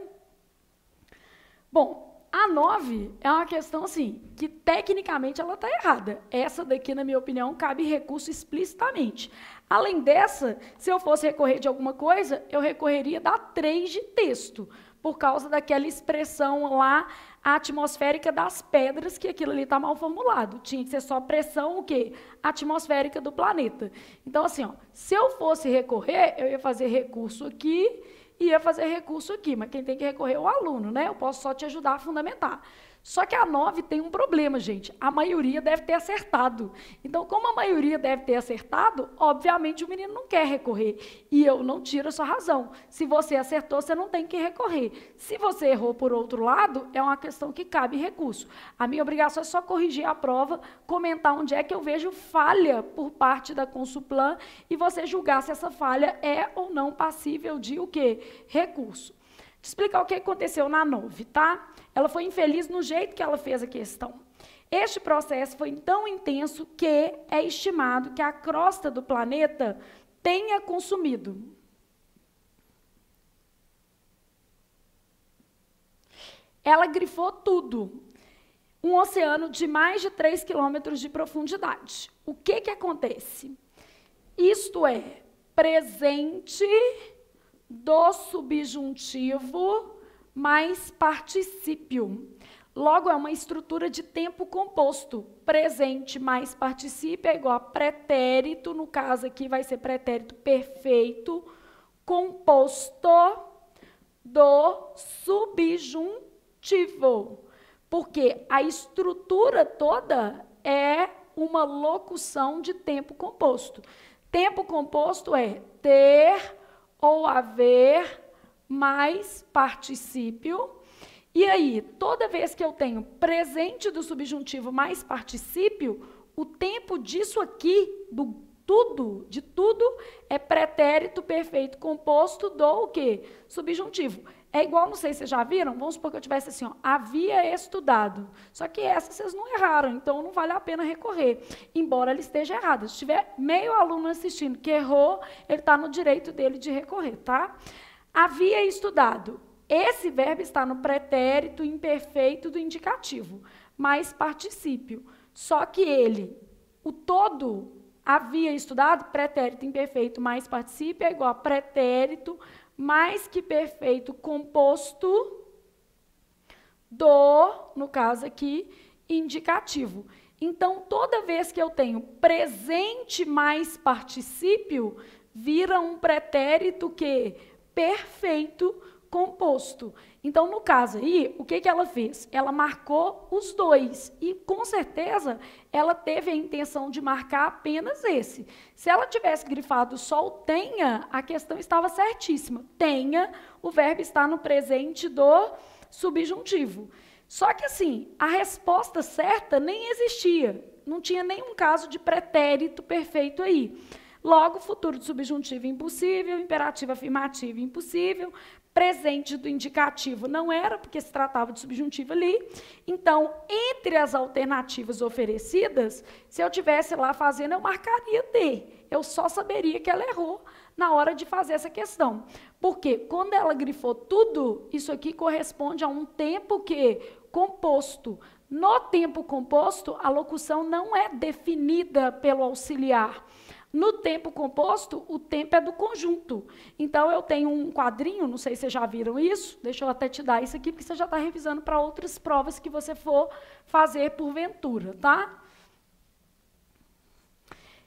Bom, a 9 é uma questão, assim, que tecnicamente ela está errada. Essa daqui, na minha opinião, cabe recurso explicitamente. Além dessa, se eu fosse recorrer de alguma coisa, eu recorreria da 3 de texto, por causa daquela expressão lá atmosférica das pedras, que aquilo ali está mal formulado. Tinha que ser só pressão, o quê? Atmosférica do planeta. Então, assim, ó, se eu fosse recorrer, eu ia fazer recurso aqui, ia fazer recurso aqui, mas quem tem que recorrer é o aluno, né? Eu posso só te ajudar a fundamentar. Só que a 9 tem um problema, gente. A maioria deve ter acertado. Então, como a maioria deve ter acertado, obviamente o menino não quer recorrer. E eu não tiro a sua razão. Se você acertou, você não tem que recorrer. Se você errou por outro lado, é uma questão que cabe recurso. A minha obrigação é só corrigir a prova, comentar onde é que eu vejo falha por parte da Consulplan e você julgar se essa falha é ou não passível de o quê? Recurso. Vou te explicar o que aconteceu na 9, tá? Ela foi infeliz no jeito que ela fez a questão. Este processo foi tão intenso que é estimado que a crosta do planeta tenha consumido. Ela grifou tudo. Um oceano de mais de 3 quilômetros de profundidade. O que acontece? Isto é presente do subjuntivo mais particípio. Logo, é uma estrutura de tempo composto. Presente mais particípio é igual a pretérito, no caso aqui vai ser pretérito perfeito, composto do subjuntivo. Porque a estrutura toda é uma locução de tempo composto. Tempo composto é ter ou haver mais particípio. E aí, toda vez que eu tenho presente do subjuntivo mais particípio, o tempo disso aqui, de tudo, é pretérito perfeito composto do o quê? Subjuntivo. É igual, não sei se vocês já viram, vamos supor que eu tivesse assim, ó, havia estudado. Só que essa vocês não erraram, então não vale a pena recorrer, embora ela esteja errada. Se tiver meio aluno assistindo que errou, ele está no direito dele de recorrer, tá? Havia estudado. Esse verbo está no pretérito imperfeito do indicativo, mais particípio. Só que ele, o todo, havia estudado, pretérito imperfeito mais particípio é igual a pretérito mais que perfeito composto do, no caso aqui, indicativo. Então, toda vez que eu tenho presente mais particípio, vira um pretérito que perfeito composto. Então, no caso aí, o que ela fez? Ela marcou os dois e, com certeza, ela teve a intenção de marcar apenas esse. Se ela tivesse grifado só o tenha, a questão estava certíssima. Tenha, o verbo está no presente do subjuntivo. Só que, assim, a resposta certa nem existia. Não tinha nenhum caso de pretérito perfeito aí. Logo, futuro do subjuntivo impossível, imperativo afirmativo impossível, presente do indicativo não era, porque se tratava de subjuntivo ali. Então, entre as alternativas oferecidas, se eu tivesse lá fazendo, eu marcaria D. Eu só saberia que ela errou na hora de fazer essa questão. Porque quando ela grifou tudo, isso aqui corresponde a um tempo que composto. No tempo composto, a locução não é definida pelo auxiliar. No tempo composto, o tempo é do conjunto. Então, eu tenho um quadrinho, não sei se vocês já viram isso, deixa eu até te dar isso aqui, porque você já está revisando para outras provas que você for fazer porventura, tá?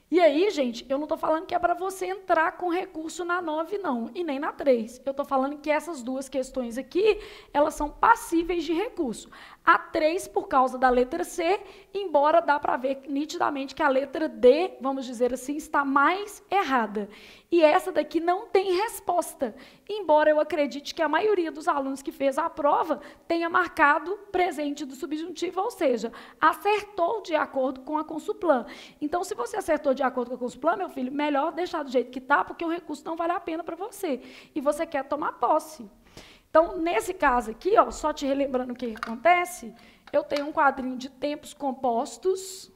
E aí, gente, eu não estou falando que é para você entrar com recurso na 9, não, e nem na 3. Eu estou falando que essas duas questões aqui, elas são passíveis de recurso. A 3, por causa da letra C, embora dá para ver nitidamente que a letra D, vamos dizer assim, está mais errada. E essa daqui não tem resposta, embora eu acredite que a maioria dos alunos que fez a prova tenha marcado presente do subjuntivo, ou seja, acertou de acordo com a Consulplan. Então, se você acertou de acordo com a Consulplan, meu filho, melhor deixar do jeito que está, porque o recurso não vale a pena para você. E você quer tomar posse. Então, nesse caso aqui, ó, só te relembrando o que acontece, eu tenho um quadrinho de tempos compostos.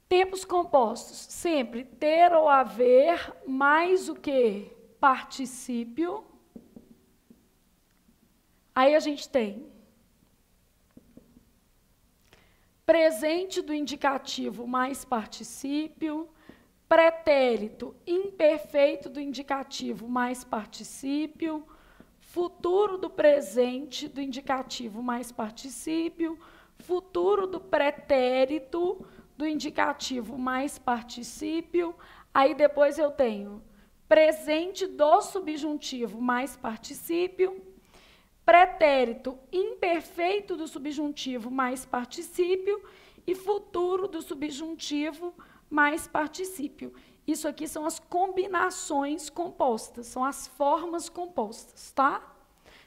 Tempos compostos, sempre ter ou haver mais o que? Particípio. Aí a gente tem presente do indicativo mais particípio, pretérito imperfeito do indicativo mais particípio, futuro do presente do indicativo mais particípio, futuro do pretérito do indicativo mais particípio. Aí depois eu tenho presente do subjuntivo mais particípio, pretérito imperfeito do subjuntivo mais particípio e futuro do subjuntivo mais particípio. Isso aqui são as combinações compostas, são as formas compostas, tá?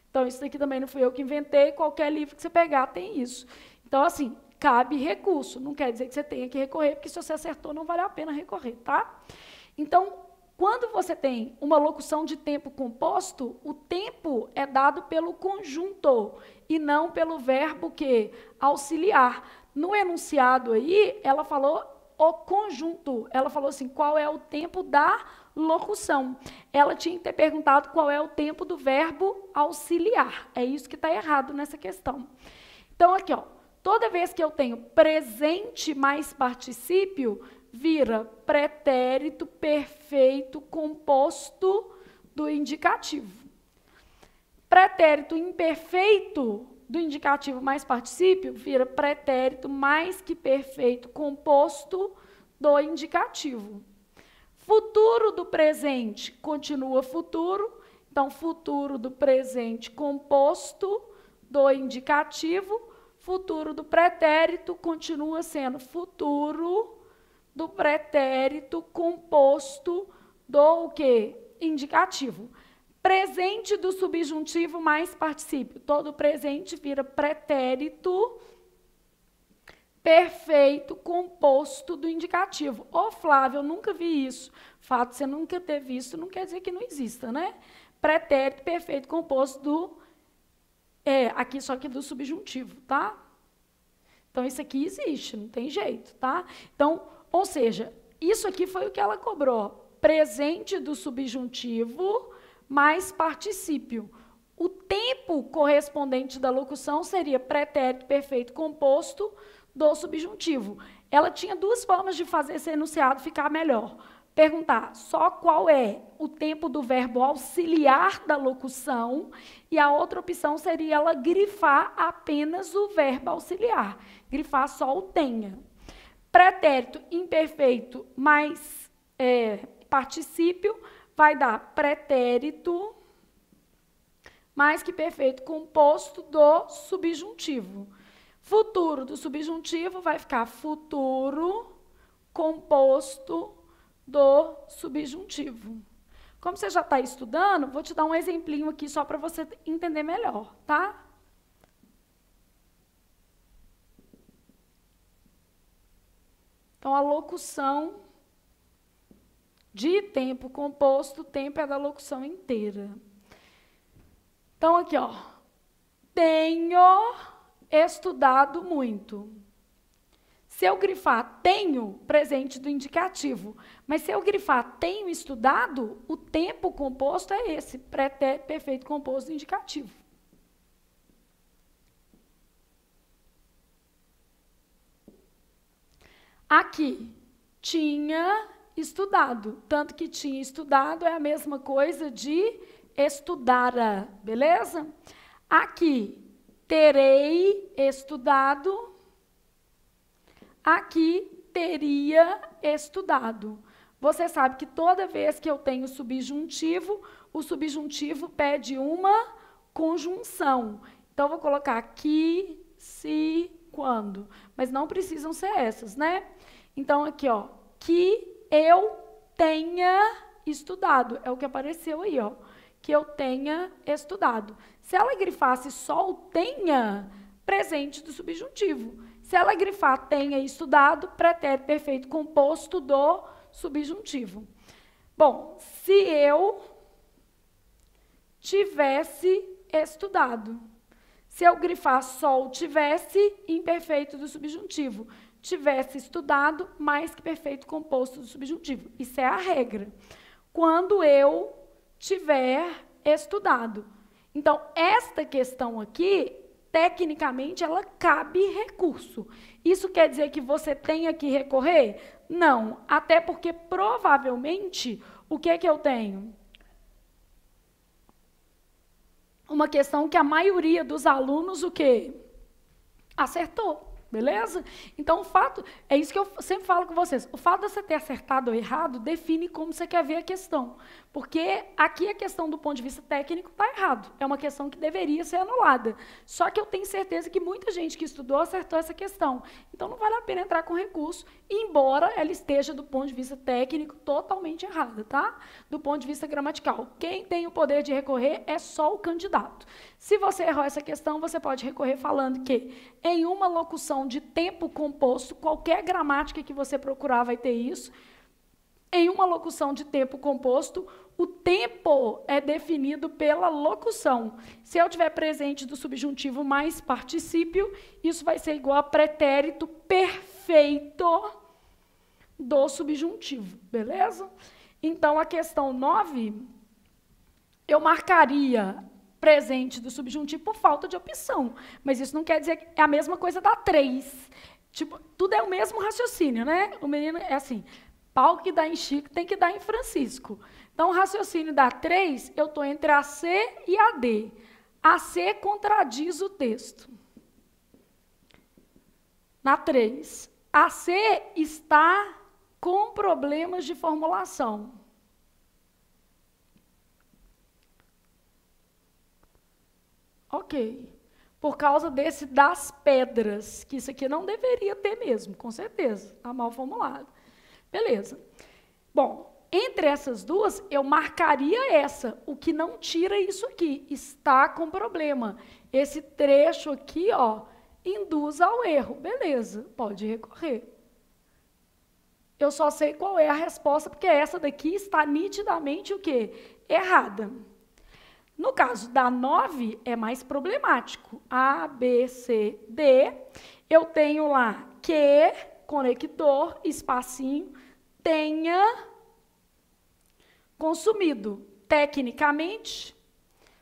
Então, isso daqui também não fui eu que inventei, qualquer livro que você pegar tem isso. Então, assim, cabe recurso, não quer dizer que você tenha que recorrer, porque se você acertou, não vale a pena recorrer, tá? Então, quando você tem uma locução de tempo composto, o tempo é dado pelo conjunto e não pelo verbo que auxiliar. No enunciado aí, ela falou o conjunto. Ela falou assim, qual é o tempo da locução? Ela tinha que ter perguntado qual é o tempo do verbo auxiliar. É isso que está errado nessa questão. Então, aqui, ó, toda vez que eu tenho presente mais particípio, vira pretérito perfeito composto do indicativo. Pretérito imperfeito do indicativo mais particípio vira pretérito mais que perfeito composto do indicativo. Futuro do presente continua futuro, então futuro do presente composto do indicativo, futuro do pretérito continua sendo futuro do pretérito composto do o quê? Indicativo. Presente do subjuntivo mais particípio. Todo presente vira pretérito perfeito composto do indicativo. Ô, Flávio, eu nunca vi isso. O fato de você nunca ter visto não quer dizer que não exista, né? Pretérito perfeito composto do... aqui só que do subjuntivo, tá? Então, isso aqui existe, não tem jeito, tá? Então, ou seja, isso aqui foi o que ela cobrou. Presente do subjuntivo mais particípio. O tempo correspondente da locução seria pretérito perfeito composto do subjuntivo. Ela tinha duas formas de fazer esse enunciado ficar melhor. Perguntar só qual é o tempo do verbo auxiliar da locução, e a outra opção seria ela grifar apenas o verbo auxiliar, grifar só o tenha. Pretérito imperfeito mais particípio vai dar pretérito mais que perfeito composto do subjuntivo. Futuro do subjuntivo vai ficar futuro composto do subjuntivo. Como você já está estudando, vou te dar um exemplinho aqui só para você entender melhor, tá? Então, a locução de tempo composto, o tempo é da locução inteira. Então, aqui, ó. Tenho estudado muito. Se eu grifar tenho, presente do indicativo. Mas se eu grifar tenho estudado, o tempo composto é esse, pretérito perfeito composto do indicativo. Aqui, tinha estudado. Tanto que tinha estudado é a mesma coisa de estudara, beleza? Aqui, terei estudado. Aqui, teria estudado. Você sabe que toda vez que eu tenho subjuntivo, o subjuntivo pede uma conjunção. Então, vou colocar aqui, se, quando. Mas não precisam ser essas, né? Então, aqui, ó, que eu tenha estudado. É o que apareceu aí, ó. Que eu tenha estudado. Se ela grifasse só o tenha, presente do subjuntivo. Se ela grifar tenha estudado, pretérito perfeito composto do subjuntivo. Bom, se eu tivesse estudado. Se eu grifar só o tivesse, imperfeito do subjuntivo. tivesse estudado mais que perfeito composto do subjuntivo. Isso é a regra. Quando eu tiver estudado. Então, esta questão aqui, tecnicamente, ela cabe recurso. Isso quer dizer que você tenha que recorrer? Não, até porque, provavelmente, o que é que eu tenho? Uma questão que a maioria dos alunos, o quê? Acertou. Beleza? Então, o fato, é isso que eu sempre falo com vocês, o fato de você ter acertado ou errado define como você quer ver a questão. Porque aqui a questão do ponto de vista técnico está errado. É uma questão que deveria ser anulada. Só que eu tenho certeza que muita gente que estudou acertou essa questão. Então, não vale a pena entrar com recurso, embora ela esteja, do ponto de vista técnico, totalmente errada, tá? Do ponto de vista gramatical. Quem tem o poder de recorrer é só o candidato. Se você errou essa questão, você pode recorrer falando que, em uma locução de tempo composto, qualquer gramática que você procurar vai ter isso. Em uma locução de tempo composto, o tempo é definido pela locução. Se eu tiver presente do subjuntivo mais particípio, isso vai ser igual a pretérito perfeito do subjuntivo, beleza? Então, a questão 9, eu marcaria presente do subjuntivo por falta de opção. Mas isso não quer dizer que é a mesma coisa da 3. Tipo, tudo é o mesmo raciocínio, né? O menino é assim, pau que dá em Chico tem que dar em Francisco. Então, o raciocínio da 3, eu estou entre a C e a D. A C contradiz o texto. Na 3, a C está com problemas de formulação. Ok. Por causa desse das pedras, que isso aqui não deveria ter mesmo, com certeza. Está mal formulado. Beleza. Bom, entre essas duas, eu marcaria essa, o que não tira isso aqui. Está com problema. Esse trecho aqui, ó, induz ao erro. Beleza, pode recorrer. Eu só sei qual é a resposta, porque essa daqui está nitidamente o quê? Errada. No caso da 9, é mais problemático. A, B, C, D. Eu tenho lá que, conector, espacinho, tenha consumido. Tecnicamente,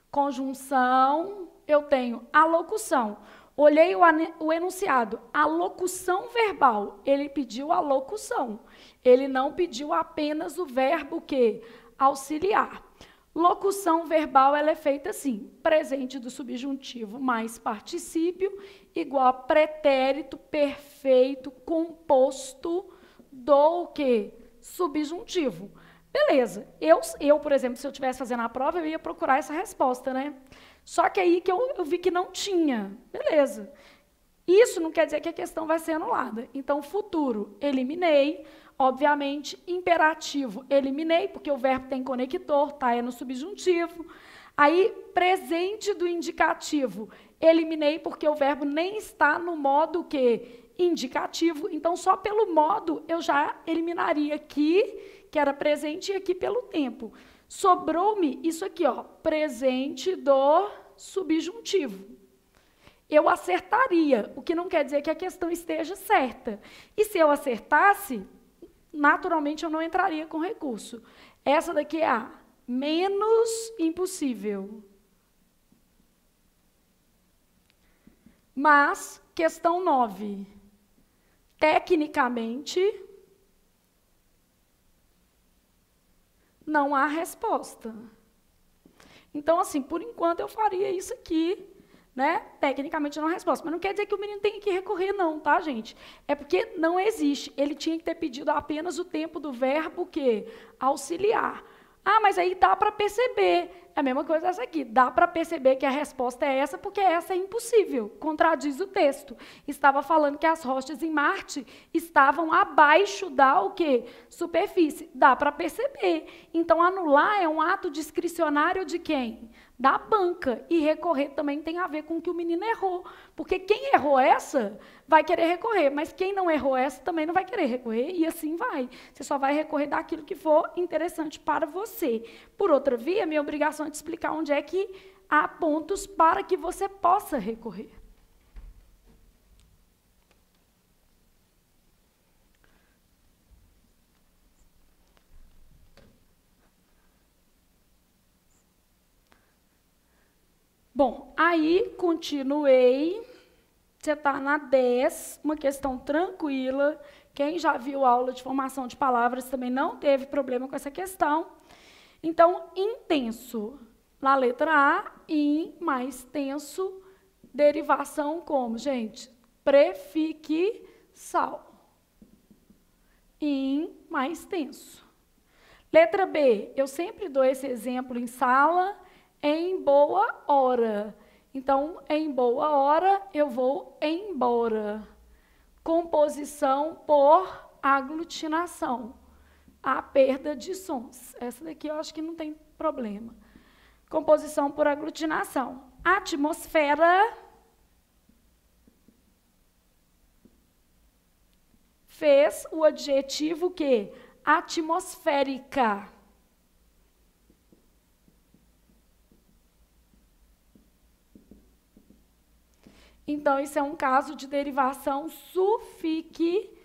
conjunção, eu tenho a locução. Olhei o enunciado. A locução verbal, ele pediu a locução. Ele não pediu apenas o verbo que? Auxiliar. Locução verbal, ela é feita assim, presente do subjuntivo mais particípio, igual a pretérito perfeito composto do quê? Subjuntivo. Beleza. Eu, por exemplo, se eu estivesse fazendo a prova, eu ia procurar essa resposta, né? Só que aí que eu vi que não tinha. Beleza. Isso não quer dizer que a questão vai ser anulada. Então, futuro, eliminei. Obviamente, imperativo, eliminei, porque o verbo tem conector, tá? É no subjuntivo. Aí, presente do indicativo, eliminei, porque o verbo nem está no modo que indicativo. Então, só pelo modo, eu já eliminaria aqui, que era presente, e aqui pelo tempo. Sobrou-me isso aqui, ó, presente do subjuntivo. Eu acertaria, o que não quer dizer que a questão esteja certa. E se eu acertasse, naturalmente eu não entraria com recurso. Essa daqui é a menos impossível. Mas, questão 9. Tecnicamente, não há resposta. Então, assim, por enquanto eu faria isso aqui, né? Tecnicamente não há resposta. Mas não quer dizer que o menino tenha que recorrer, não, tá, gente? É porque não existe. Ele tinha que ter pedido apenas o tempo do verbo que auxiliar. Ah, mas aí dá para perceber. É a mesma coisa essa aqui. Dá para perceber que a resposta é essa, porque essa é impossível. Contradiz o texto. Estava falando que as rochas em Marte estavam abaixo da o quê? Superfície. Dá para perceber. Então, anular é um ato discricionário de quem? Da banca. E recorrer também tem a ver com o que o menino errou. Porque quem errou essa vai querer recorrer, mas quem não errou essa também não vai querer recorrer, e assim vai. Você só vai recorrer daquilo que for interessante para você. Por outra via, minha obrigação é te explicar onde é que há pontos para que você possa recorrer. Bom, aí continuei. Você está na 10, uma questão tranquila. Quem já viu aula de formação de palavras também não teve problema com essa questão. Então, intenso, na letra A, in mais tenso, derivação como, gente? Prefixal. In mais tenso. Letra B, eu sempre dou esse exemplo em sala, em boa hora. Então, em boa hora, eu vou embora. Composição por aglutinação. A perda de sons. Essa daqui eu acho que não tem problema. Composição por aglutinação. Atmosfera. Fez o adjetivo que? Atmosférica. Então, isso é um caso de derivação sufixal.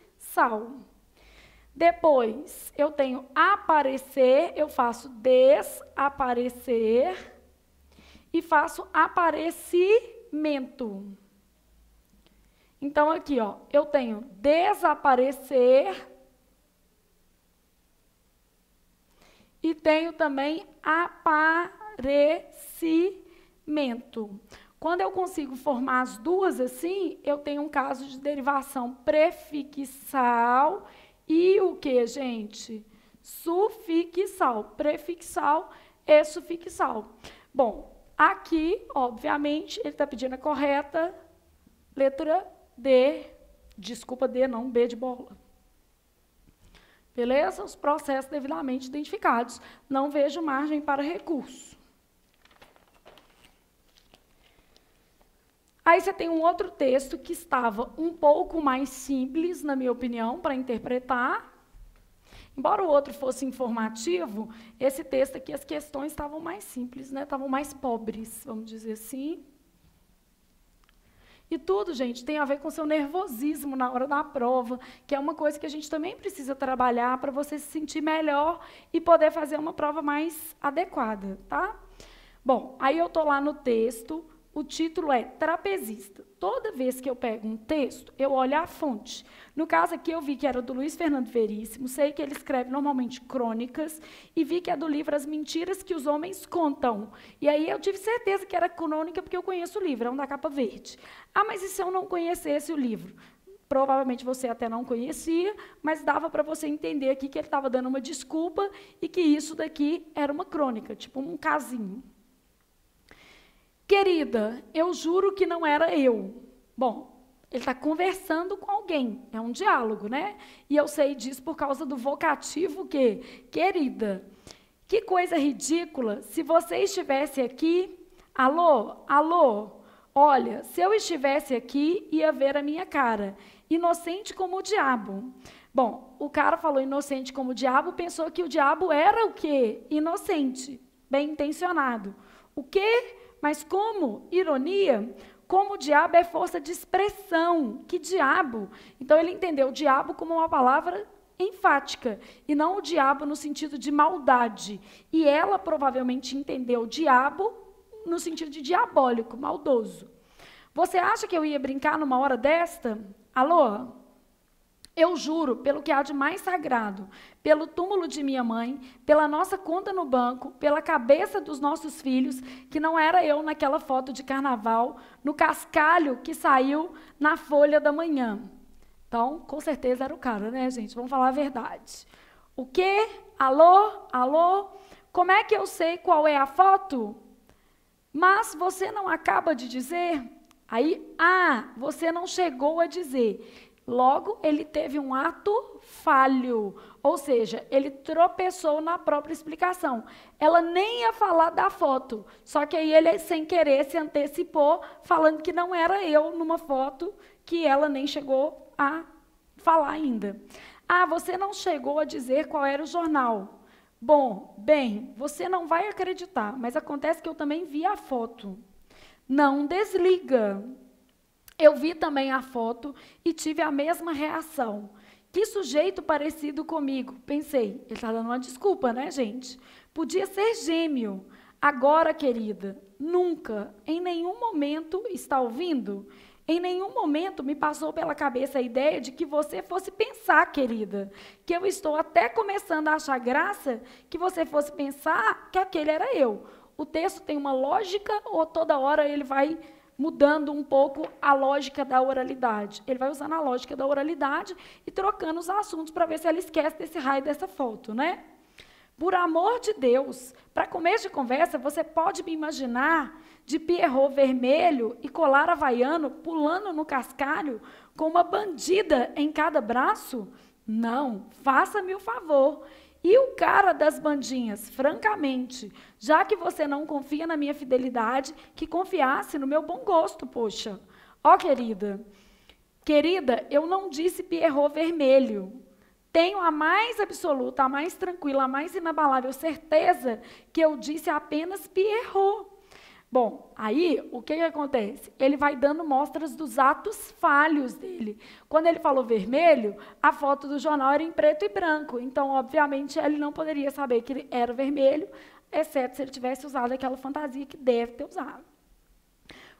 Depois, eu tenho aparecer, eu faço desaparecer e faço aparecimento. Então, aqui, ó, eu tenho desaparecer e tenho também aparecimento. Quando eu consigo formar as duas assim, eu tenho um caso de derivação prefixal e o que, gente? Sufixal. Prefixal e sufixal. Bom, aqui, obviamente, ele está pedindo a correta letra D. Desculpa, D não, B de bola. Beleza? Os processos devidamente identificados. Não vejo margem para recurso. Aí você tem um outro texto que estava um pouco mais simples, na minha opinião, para interpretar. Embora o outro fosse informativo, esse texto aqui, as questões estavam mais simples, né? Estavam mais pobres, vamos dizer assim. E tudo, gente, tem a ver com o seu nervosismo na hora da prova, que é uma coisa que a gente também precisa trabalhar para você se sentir melhor e poder fazer uma prova mais adequada, tá? Bom, aí eu estou lá no texto. O título é trapezista. Toda vez que eu pego um texto, eu olho a fonte. No caso aqui, eu vi que era do Luiz Fernando Veríssimo, sei que ele escreve normalmente crônicas, e vi que é do livro As Mentiras que os Homens Contam. E aí eu tive certeza que era crônica, porque eu conheço o livro, é um da capa verde. Ah, mas e se eu não conhecesse o livro? Provavelmente você até não conhecia, mas dava para você entender aqui que ele estava dando uma desculpa e que isso daqui era uma crônica, tipo um casinho. Querida, eu juro que não era eu. Bom, ele está conversando com alguém, é um diálogo, né? E eu sei disso por causa do vocativo que, querida, que coisa ridícula, se você estivesse aqui, alô, alô, olha, se eu estivesse aqui, ia ver a minha cara, inocente como o diabo. Bom, o cara falou inocente como o diabo, pensou que o diabo era o quê? Inocente, bem intencionado. O quê? Mas como ironia, como o diabo é força de expressão, que diabo? Então ele entendeu o diabo como uma palavra enfática, e não o diabo no sentido de maldade. E ela provavelmente entendeu o diabo no sentido de diabólico, maldoso. Você acha que eu ia brincar numa hora desta? Alô? Eu juro, pelo que há de mais sagrado, pelo túmulo de minha mãe, pela nossa conta no banco, pela cabeça dos nossos filhos, que não era eu naquela foto de carnaval, no cascalho que saiu na Folha da Manhã. Então, com certeza era o cara, né, gente? Vamos falar a verdade. O quê? Alô? Alô? Como é que eu sei qual é a foto? Mas você não acaba de dizer? Aí, você não chegou a dizer. Logo, ele teve um ato falho, ou seja, ele tropeçou na própria explicação. Ela nem ia falar da foto, só que aí ele, sem querer, se antecipou, falando que não era eu numa foto que ela nem chegou a falar ainda. Você não chegou a dizer qual era o jornal. Bem, você não vai acreditar, mas acontece que eu também vi a foto. Não desliga. Eu vi também a foto e tive a mesma reação. Que sujeito parecido comigo. Pensei, ele está dando uma desculpa, né, gente? Podia ser gêmeo. Agora, querida, nunca, em nenhum momento, está ouvindo? Em nenhum momento me passou pela cabeça a ideia de que você fosse pensar, querida, que eu estou até começando a achar graça que você fosse pensar que aquele era eu. O texto tem uma lógica ou toda hora ele vai mudando um pouco a lógica da oralidade? Ele vai usando a lógica da oralidade e trocando os assuntos para ver se ela esquece desse raio dessa foto, né? Por amor de Deus, para começo de conversa, você pode me imaginar de pierrot vermelho e colar havaiano pulando no cascalho com uma bandida em cada braço? Não, faça-me o favor. E o cara das bandinhas, francamente, já que você não confia na minha fidelidade, que confiasse no meu bom gosto, poxa. Ó, querida, eu não disse pierrot vermelho. Tenho a mais absoluta, a mais tranquila, a mais inabalável certeza que eu disse apenas pierrot. Bom, aí, o que acontece? Ele vai dando mostras dos atos falhos dele. Quando ele falou vermelho, a foto do jornal era em preto e branco. Então, obviamente, ele não poderia saber que ele era vermelho, exceto se ele tivesse usado aquela fantasia que deve ter usado.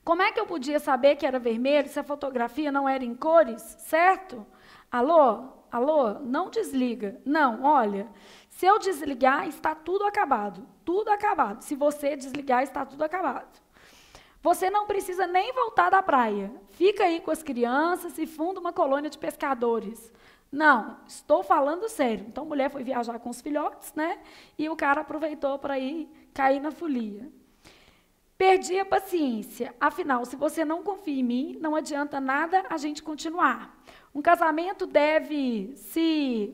Como é que eu podia saber que era vermelho se a fotografia não era em cores, certo? Alô? Alô? Não desliga. Não, olha, se eu desligar, está tudo acabado. Tudo acabado. Se você desligar, está tudo acabado. Você não precisa nem voltar da praia. Fica aí com as crianças e funda uma colônia de pescadores. Não, estou falando sério. Então, a mulher foi viajar com os filhotes, né? E o cara aproveitou para ir cair na folia. Perdi a paciência. Afinal, se você não confia em mim, não adianta nada a gente continuar. Um casamento deve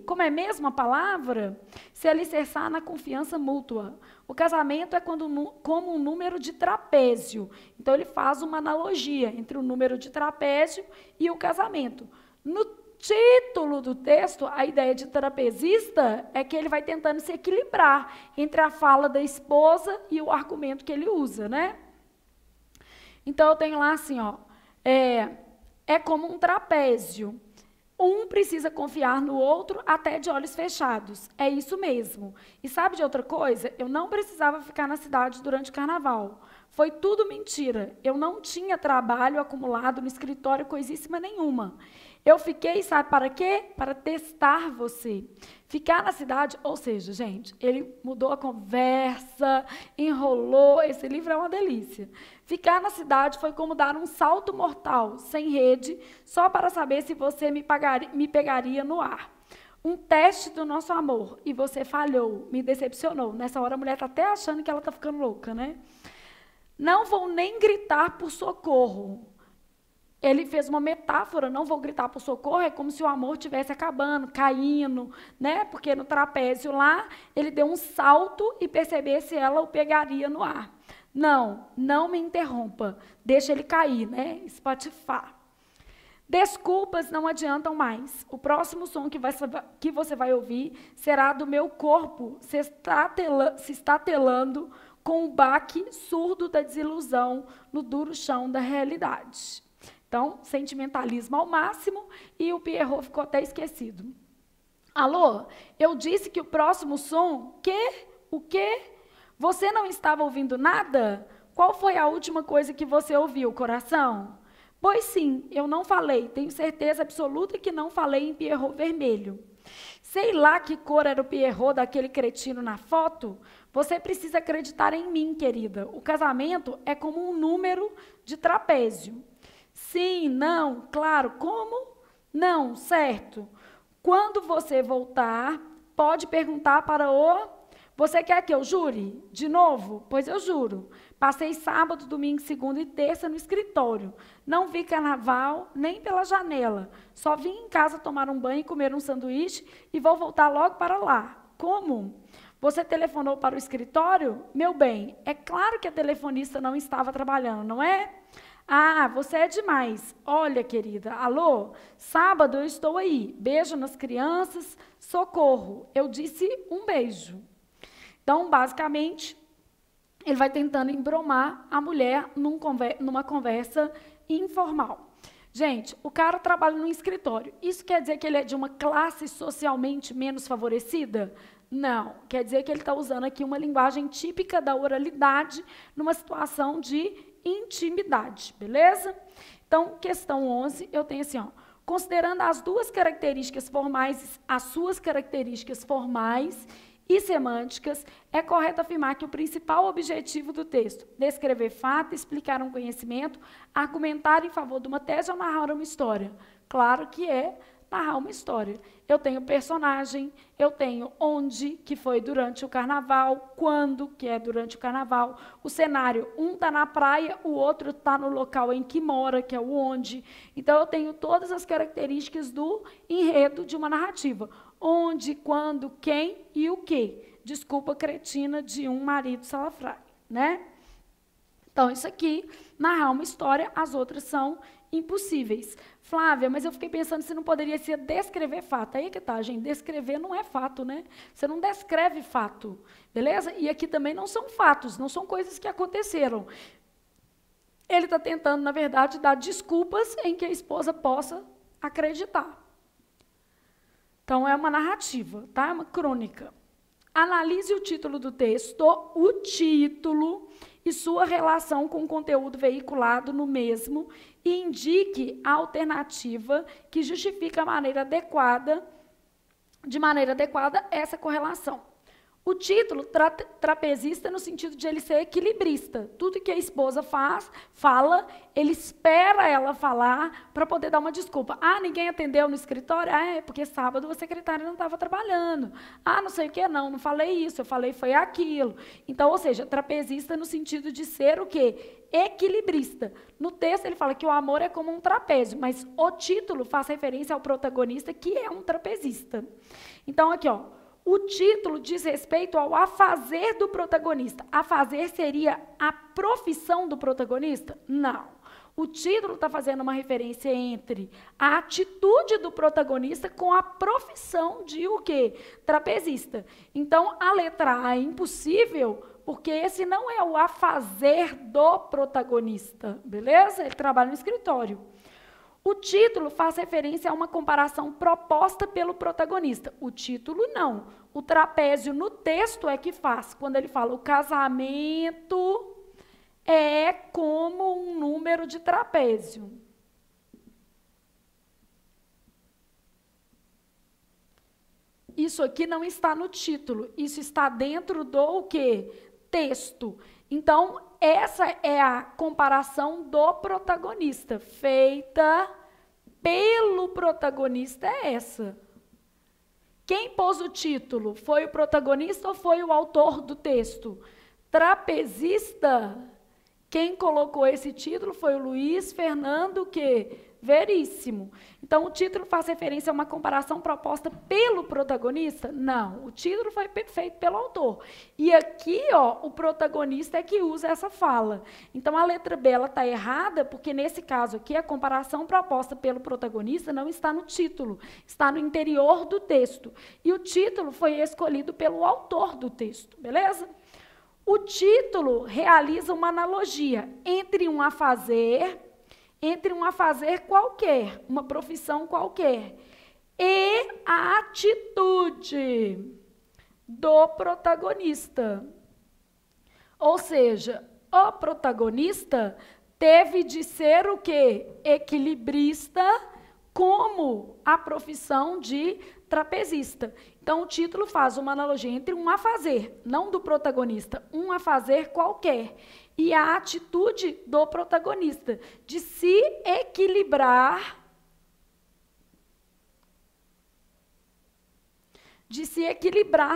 como é mesmo a palavra? Se alicerçar na confiança mútua. O casamento é como um número de trapézio. Então, ele faz uma analogia entre o número de trapézio e o casamento. No título do texto, a ideia de trapezista é que ele vai tentando se equilibrar entre a fala da esposa e o argumento que ele usa, né? Então, eu tenho lá assim, ó, é como um trapézio. Um precisa confiar no outro até de olhos fechados. É isso mesmo. E sabe de outra coisa? Eu não precisava ficar na cidade durante o carnaval. Foi tudo mentira. Eu não tinha trabalho acumulado no escritório, coisíssima nenhuma. Eu fiquei, sabe para quê? Para testar você. Ficar na cidade, ou seja, gente, ele mudou a conversa, enrolou, esse livro é uma delícia. Ficar na cidade foi como dar um salto mortal, sem rede, só para saber se você me pegaria no ar. Um teste do nosso amor, e você falhou, me decepcionou. Nessa hora a mulher está até achando que ela está ficando louca, né? Não vou nem gritar por socorro. Ele fez uma metáfora, não vou gritar por socorro, é como se o amor estivesse acabando, caindo, né? Porque no trapézio lá, ele deu um salto e perceber se ela o pegaria no ar. Não, não me interrompa, deixa ele cair, né? Espatifar. Desculpas não adiantam mais. O próximo som que você vai ouvir será do meu corpo se estatelando com o baque surdo da desilusão no duro chão da realidade. Então, sentimentalismo ao máximo e o pierrot ficou até esquecido. Alô? Eu disse que o próximo som... Quê? O quê? Você não estava ouvindo nada? Qual foi a última coisa que você ouviu, coração? Pois sim, eu não falei. Tenho certeza absoluta que não falei em pierrot vermelho. Sei lá que cor era o pierrot daquele cretino na foto. Você precisa acreditar em mim, querida. O casamento é como um número de trapézio. Sim, não, claro, como? Não, certo. Quando você voltar, pode perguntar para o... Você quer que eu jure? De novo? Pois eu juro. Passei sábado, domingo, segunda e terça no escritório. Não vi carnaval nem pela janela. Só vim em casa tomar um banho e comer um sanduíche e vou voltar logo para lá. Como? Você telefonou para o escritório? Meu bem, é claro que a telefonista não estava trabalhando, não é? Ah, você é demais. Olha, querida, alô? Sábado eu estou aí. Beijo nas crianças, socorro. Eu disse um beijo. Então, basicamente, ele vai tentando embromar a mulher numa conversa informal. Gente, o cara trabalha no escritório. Isso quer dizer que ele é de uma classe socialmente menos favorecida? Não, quer dizer que ele está usando aqui uma linguagem típica da oralidade numa situação de intimidade, beleza? Então, questão 11, eu tenho assim, ó, considerando as duas características formais, as suas características formais e semânticas, é correto afirmar que o principal objetivo do texto, descrever fato, explicar um conhecimento, argumentar em favor de uma tese ou narrar uma história. Claro que é narrar uma história. Eu tenho personagem, eu tenho onde, que foi durante o carnaval, quando, que é durante o carnaval, o cenário, um está na praia, o outro está no local em que mora, que é o onde. Então, eu tenho todas as características do enredo de uma narrativa. Onde, quando, quem e o quê. Desculpa cretina de um marido salafrário, né? Então, isso aqui, narrar uma história, as outras são impossíveis. Flávia, mas eu fiquei pensando se não poderia ser descrever fato. Aí que tá, gente, descrever não é fato, né? Você não descreve fato, beleza? E aqui também não são fatos, não são coisas que aconteceram. Ele está tentando, na verdade, dar desculpas em que a esposa possa acreditar. Então, é uma narrativa, tá? É uma crônica. Analise o título do texto, o título e sua relação com o conteúdo veiculado no mesmo e indique a alternativa que justifica de maneira adequada essa correlação. O título, trapezista, no sentido de ele ser equilibrista. Tudo que a esposa fala, ele espera ela falar para poder dar uma desculpa. Ah, ninguém atendeu no escritório? Ah, é porque sábado a secretária não estava trabalhando. Ah, não sei o que, não falei isso, eu falei foi aquilo. Então, ou seja, trapezista no sentido de ser o quê? Equilibrista. No texto ele fala que o amor é como um trapézio, mas o título faz referência ao protagonista, que é um trapezista. Então, aqui, ó. O título diz respeito ao afazer do protagonista. Afazer seria a profissão do protagonista? Não. O título está fazendo uma referência entre a atitude do protagonista com a profissão de o quê? Trapezista. Então, a letra A é impossível, porque esse não é o afazer do protagonista, beleza? Ele trabalha no escritório. O título faz referência a uma comparação proposta pelo protagonista. O título, não. O trapézio no texto é que faz. Quando ele fala o casamento é como um número de trapézio. Isso aqui não está no título. Isso está dentro do o quê? Texto. Então, essa é a comparação do protagonista, feita pelo protagonista, é essa. Quem pôs o título? Foi o protagonista ou foi o autor do texto? Trapezista, quem colocou esse título foi o Luiz Fernando Veríssimo. Então, o título faz referência a uma comparação proposta pelo protagonista? Não, o título foi feito pelo autor. E aqui, ó, o protagonista é que usa essa fala. Então, a letra B está errada, porque nesse caso aqui, a comparação proposta pelo protagonista não está no título, está no interior do texto. E o título foi escolhido pelo autor do texto, beleza? O título realiza uma analogia entre um afazer qualquer, uma profissão qualquer, e a atitude do protagonista. Ou seja, o protagonista teve de ser o quê? Equilibrista, como a profissão de trapezista. Então, o título faz uma analogia entre um afazer, não do protagonista, um afazer qualquer, e a atitude do protagonista de se equilibrar,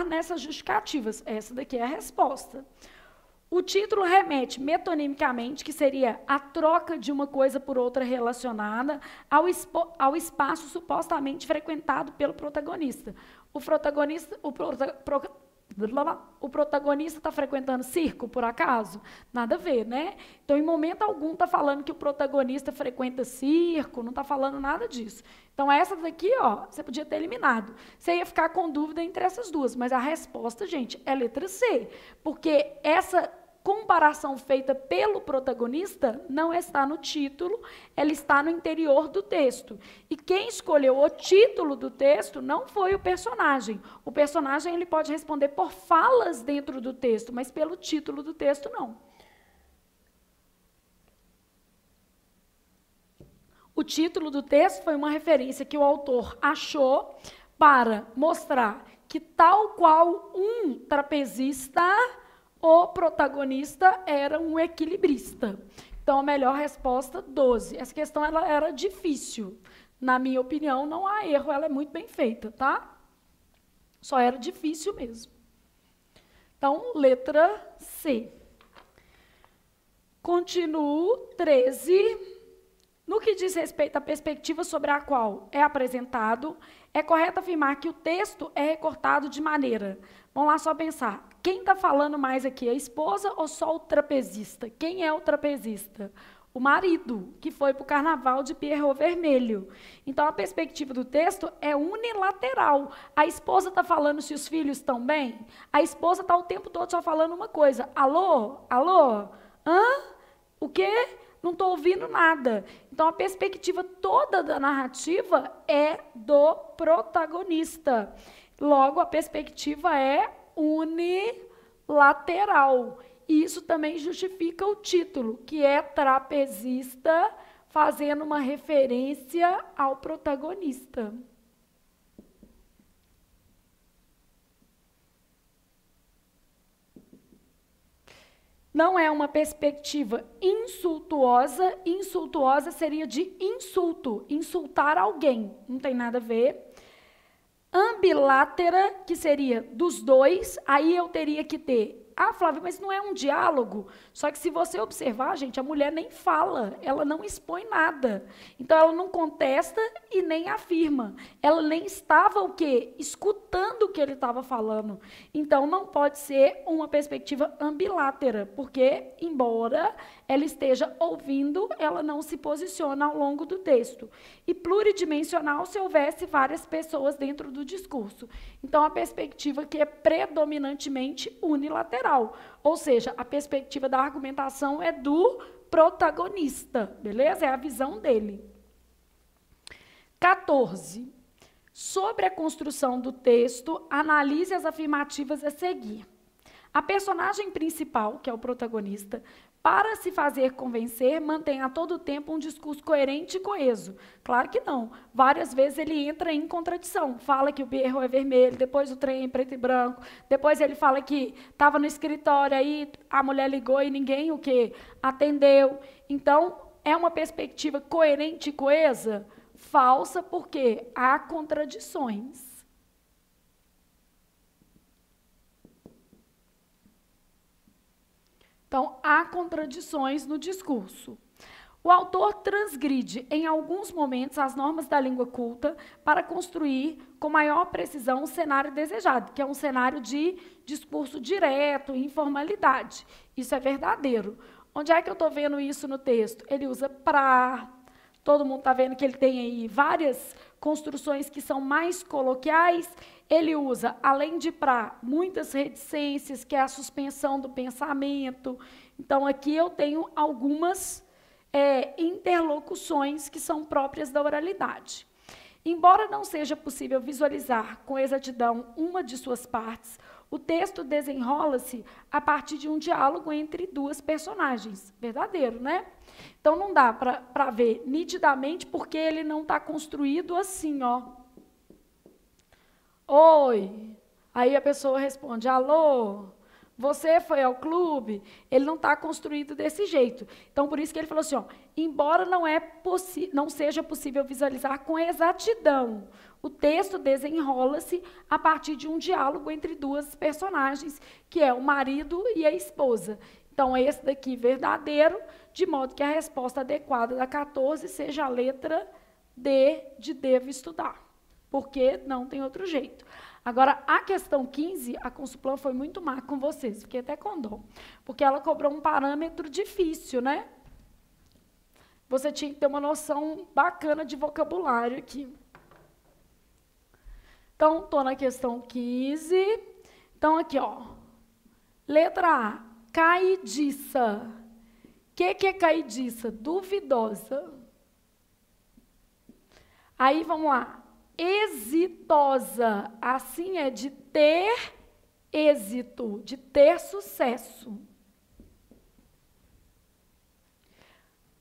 nessas justificativas. Essa daqui é a resposta. O título remete metonimicamente, que seria a troca de uma coisa por outra relacionada, ao espaço supostamente frequentado pelo protagonista. O protagonista está frequentando circo, por acaso? Nada a ver, né? Então, em momento algum, está falando que o protagonista frequenta circo, não está falando nada disso. Então, essa daqui, ó, você podia ter eliminado. Você ia ficar com dúvida entre essas duas, mas a resposta, gente, é letra C, porque essa comparação feita pelo protagonista não está no título, ela está no interior do texto. E quem escolheu o título do texto não foi o personagem. O personagem ele pode responder por falas dentro do texto, mas pelo título do texto não. O título do texto foi uma referência que o autor achou para mostrar que, tal qual um trapezista, o protagonista era um equilibrista. Então, a melhor resposta, 12. Essa questão ela era difícil. Na minha opinião, não há erro, ela é muito bem feita, tá? Só era difícil mesmo. Então, letra C. Continuo, 13. No que diz respeito à perspectiva sobre a qual é apresentado, é correto afirmar que o texto é recortado de maneira... Vamos lá só pensar. Quem está falando mais aqui, a esposa ou só o trapezista? Quem é o trapezista? O marido, que foi para o carnaval de Pierrot Vermelho. Então, a perspectiva do texto é unilateral. A esposa está falando se os filhos estão bem? A esposa está o tempo todo só falando uma coisa. Alô? Alô? Hã? O quê? Não estou ouvindo nada. Então, a perspectiva toda da narrativa é do protagonista. Logo, a perspectiva é unilateral. E isso também justifica o título, que é trapezista, fazendo uma referência ao protagonista. Não é uma perspectiva insultuosa. Insultuosa seria de insulto, insultar alguém. Não tem nada a ver. Ambilátera, que seria dos dois, aí eu teria que ter... Ah, Flávia, mas não é um diálogo? Só que se você observar, gente, a mulher nem fala, ela não expõe nada. Então, ela não contesta e nem afirma. Ela nem estava o quê? Escutando o que ele estava falando. Então, não pode ser uma perspectiva ambilátera, porque, embora ela esteja ouvindo, ela não se posiciona ao longo do texto. E pluridimensional se houvesse várias pessoas dentro do discurso. Então, a perspectiva que é predominantemente unilateral. Ou seja, a perspectiva da argumentação é do protagonista, beleza? É a visão dele. 14. Sobre a construção do texto, analise as afirmativas a seguir. A personagem principal, que é o protagonista, para se fazer convencer, mantém a todo tempo um discurso coerente e coeso. Claro que não. Várias vezes ele entra em contradição. Fala que o Pierrot é vermelho, depois o trem é preto e branco, depois ele fala que estava no escritório, aí a mulher ligou e ninguém o quê? Atendeu. Então, é uma perspectiva coerente e coesa? Falsa, porque há contradições. Então, há contradições no discurso. O autor transgride, em alguns momentos, as normas da língua culta para construir com maior precisão o cenário desejado, que é um cenário de discurso direto, informalidade. Isso é verdadeiro. Onde é que eu estou vendo isso no texto? Ele usa pra, todo mundo está vendo que ele tem aí várias construções que são mais coloquiais. Ele usa, além de pra, muitas reticências, que é a suspensão do pensamento. Então, aqui eu tenho algumas interlocuções que são próprias da oralidade. Embora não seja possível visualizar com exatidão uma de suas partes, o texto desenrola-se a partir de um diálogo entre duas personagens. Verdadeiro, né? Então, não dá para ver nitidamente porque ele não está construído assim, ó. Oi. Aí a pessoa responde, alô, você foi ao clube? Ele não está construído desse jeito. Então, por isso que ele falou assim, ó, embora não seja possível visualizar com exatidão, o texto desenrola-se a partir de um diálogo entre duas personagens, que é o marido e a esposa. Então, esse daqui verdadeiro, de modo que a resposta adequada da 14 seja a letra D de devo estudar. Porque não tem outro jeito. Agora, a questão 15, a Consulplan foi muito má com vocês, fiquei até com dó, porque ela cobrou um parâmetro difícil, né? Você tinha que ter uma noção bacana de vocabulário aqui. Então, estou na questão 15. Então, aqui, ó. Letra A. Caídiça. O que é caídiça? Duvidosa. Aí, vamos lá. Exitosa. Assim é de ter êxito, de ter sucesso.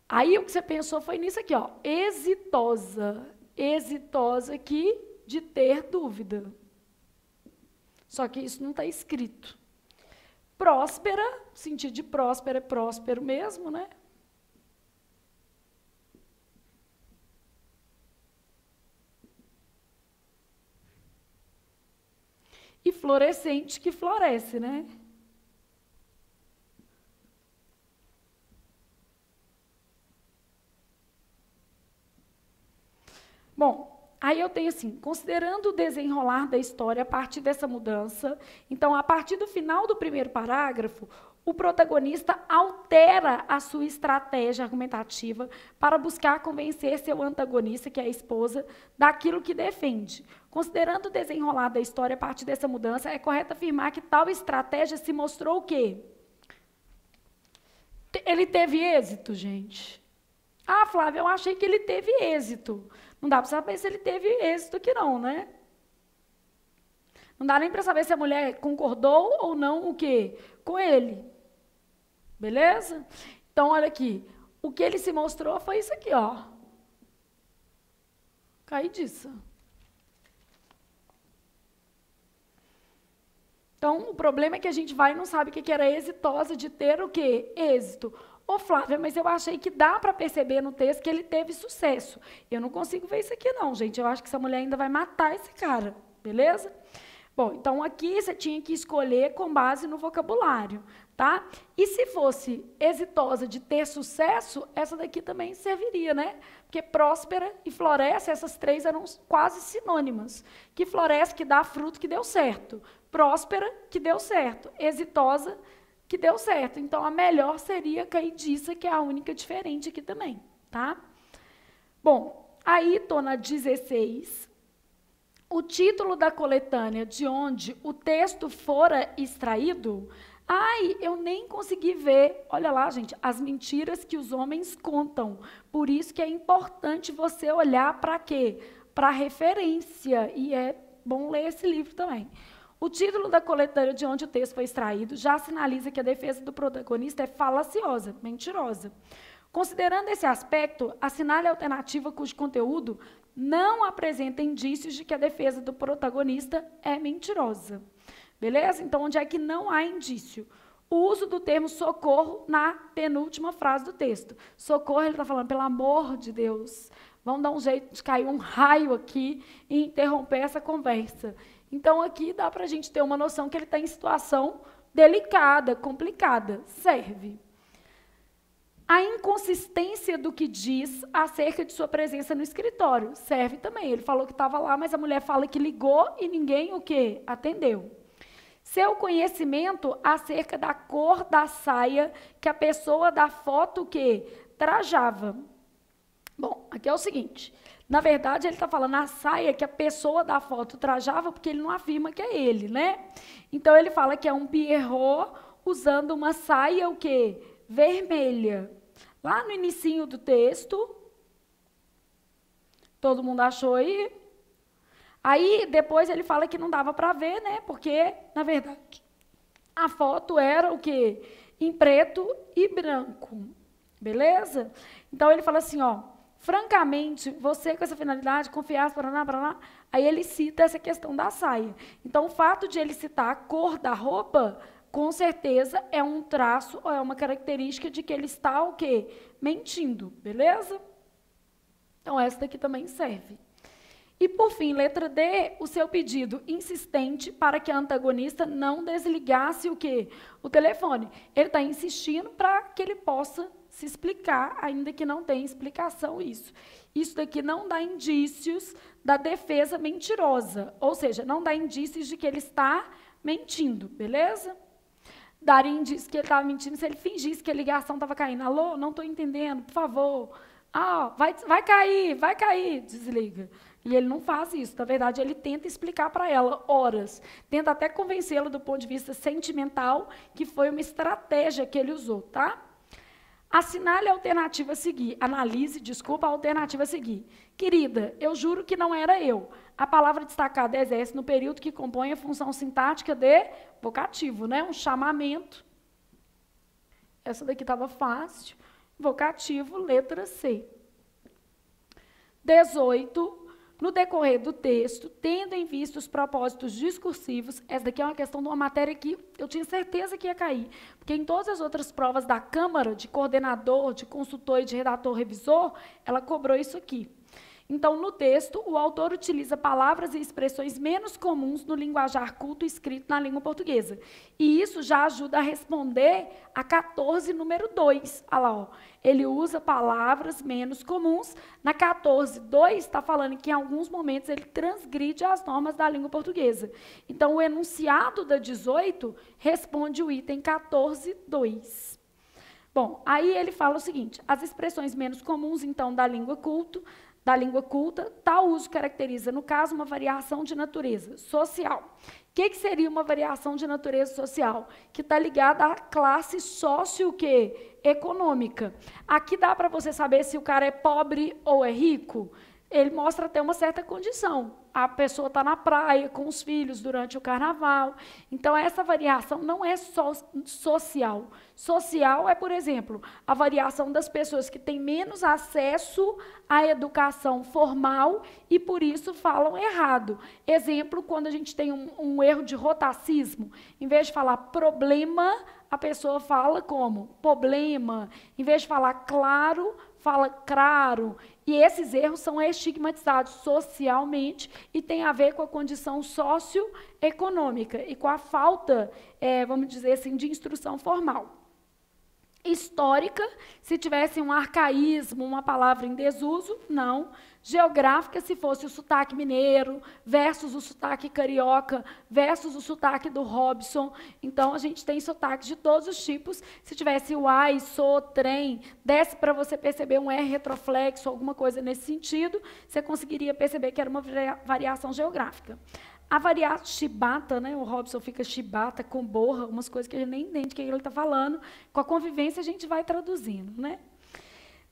Aí, o que você pensou foi nisso aqui, ó. Exitosa. Exitosa aqui, de ter dúvida. Só que isso não está escrito. Próspera, sentido de próspera é próspero mesmo, né? E florescente, que floresce, né? Bom, aí eu tenho assim, considerando o desenrolar da história a partir dessa mudança, então, a partir do final do primeiro parágrafo, o protagonista altera a sua estratégia argumentativa para buscar convencer seu antagonista, que é a esposa, daquilo que defende. Considerando o desenrolar da história a partir dessa mudança, é correto afirmar que tal estratégia se mostrou o quê? Ele teve êxito, gente. Ah, Flávia, eu achei que ele teve êxito. Não dá para saber se ele teve êxito aqui não, né? Não dá nem para saber se a mulher concordou ou não o quê? Com ele. Beleza? Então, olha aqui. O que ele se mostrou foi isso aqui, ó. Caídiça. Então, o problema é que a gente vai e não sabe o que era exitosa de ter o quê? Êxito. Ô, Flávia, mas eu achei que dá para perceber no texto que ele teve sucesso. Eu não consigo ver isso aqui não, gente. Eu acho que essa mulher ainda vai matar esse cara, beleza? Bom, então aqui você tinha que escolher com base no vocabulário, tá? E se fosse exitosa de ter sucesso, essa daqui também serviria, né? Porque próspera e floresce, essas três eram quase sinônimas. Que floresce, que dá fruto, que deu certo. Próspera, que deu certo. Exitosa, que deu certo. Então, a melhor seria caídiça, que é a única diferente aqui também, tá? Bom, aí estou na 16. O título da coletânea de onde o texto fora extraído, ai, eu nem consegui ver, olha lá, gente, as mentiras que os homens contam. Por isso que é importante você olhar para quê? Para referência, e é bom ler esse livro também. O título da coletânea de onde o texto foi extraído já sinaliza que a defesa do protagonista é falaciosa, mentirosa. Considerando esse aspecto, assinale a alternativa cujo conteúdo não apresenta indícios de que a defesa do protagonista é mentirosa. Beleza? Então, onde é que não há indício? O uso do termo socorro na penúltima frase do texto. Socorro, ele está falando, pelo amor de Deus, vamos dar um jeito de cair um raio aqui e interromper essa conversa. Então, aqui dá para a gente ter uma noção que ele está em situação delicada, complicada. Serve. A inconsistência do que diz acerca de sua presença no escritório. Serve também. Ele falou que estava lá, mas a mulher fala que ligou e ninguém o quê? Atendeu. Seu conhecimento acerca da cor da saia que a pessoa da foto o quê? Trajava. Bom, aqui é o seguinte. Na verdade, ele está falando a saia que a pessoa da foto trajava, porque ele não afirma que é ele, né? Então, ele fala que é um Pierrot usando uma saia, o quê? Vermelha. Lá no inicinho do texto, todo mundo achou aí? Aí, depois, ele fala que não dava para ver, né? Porque, na verdade, a foto era o quê? Em preto e branco. Beleza? Então, ele fala assim, ó, francamente, você com essa finalidade, confiasse, paraná, aí ele cita essa questão da saia. Então, o fato de ele citar a cor da roupa, com certeza, é um traço ou é uma característica de que ele está o quê? Mentindo, beleza? Então, essa daqui também serve. E, por fim, letra D, o seu pedido insistente para que a antagonista não desligasse o quê? O telefone. Ele está insistindo para que ele possa se explicar, ainda que não tenha explicação isso. Isso daqui não dá indícios da defesa mentirosa, ou seja, não dá indícios de que ele está mentindo, beleza? Daria indício que ele estava mentindo se ele fingisse que a ligação estava caindo. Alô, não estou entendendo, por favor. Ah, vai cair, desliga. E ele não faz isso. Na verdade, ele tenta explicar para ela horas. Tenta até convencê-la do ponto de vista sentimental, que foi uma estratégia que ele usou, tá? Assinale a alternativa a seguir. Analise, desculpa, a alternativa a seguir. Querida, eu juro que não era eu. A palavra destacada exerce no período que compõe a função sintática de vocativo, né? Um chamamento. Essa daqui estava fácil. Vocativo, letra C. 18. No decorrer do texto, tendo em vista os propósitos discursivos, essa daqui é uma questão de uma matéria que eu tinha certeza que ia cair, porque em todas as outras provas da Câmara, de coordenador, de consultor e de redator revisor, ela cobrou isso aqui. Então, no texto, o autor utiliza palavras e expressões menos comuns no linguajar culto escrito na língua portuguesa. E isso já ajuda a responder a 14, número 2. Olha lá, ó. Ele usa palavras menos comuns. Na 14, 2 está falando que em alguns momentos ele transgride as normas da língua portuguesa. Então, o enunciado da 18 responde o item 14, 2. Bom, aí ele fala o seguinte: as expressões menos comuns, então, da língua culta, tal uso caracteriza, no caso, uma variação de natureza social. O que seria uma variação de natureza social? Que está ligada à classe econômica. Aqui dá para você saber se o cara é pobre ou é rico? Ele mostra até uma certa condição. A pessoa está na praia com os filhos durante o carnaval. Então, essa variação não é só social. Social é, por exemplo, a variação das pessoas que têm menos acesso à educação formal e, por isso, falam errado. Exemplo, quando a gente tem um erro de rotacismo, em vez de falar problema, a pessoa fala como? Problema. Em vez de falar claro, fala claro. E esses erros são estigmatizados socialmente e tem a ver com a condição socioeconômica e com a falta, vamos dizer assim, de instrução formal. Histórica, se tivesse um arcaísmo, uma palavra em desuso, não. Geográfica, se fosse o sotaque mineiro versus o sotaque carioca versus o sotaque do Robson. Então, a gente tem sotaques de todos os tipos. Se tivesse o ai, sou, trem, desse para você perceber um R retroflexo, alguma coisa nesse sentido, você conseguiria perceber que era uma variação geográfica. A variação chibata, né? O Robson fica chibata, com borra, umas coisas que a gente nem entende o que ele está falando. Com a convivência, a gente vai traduzindo, né?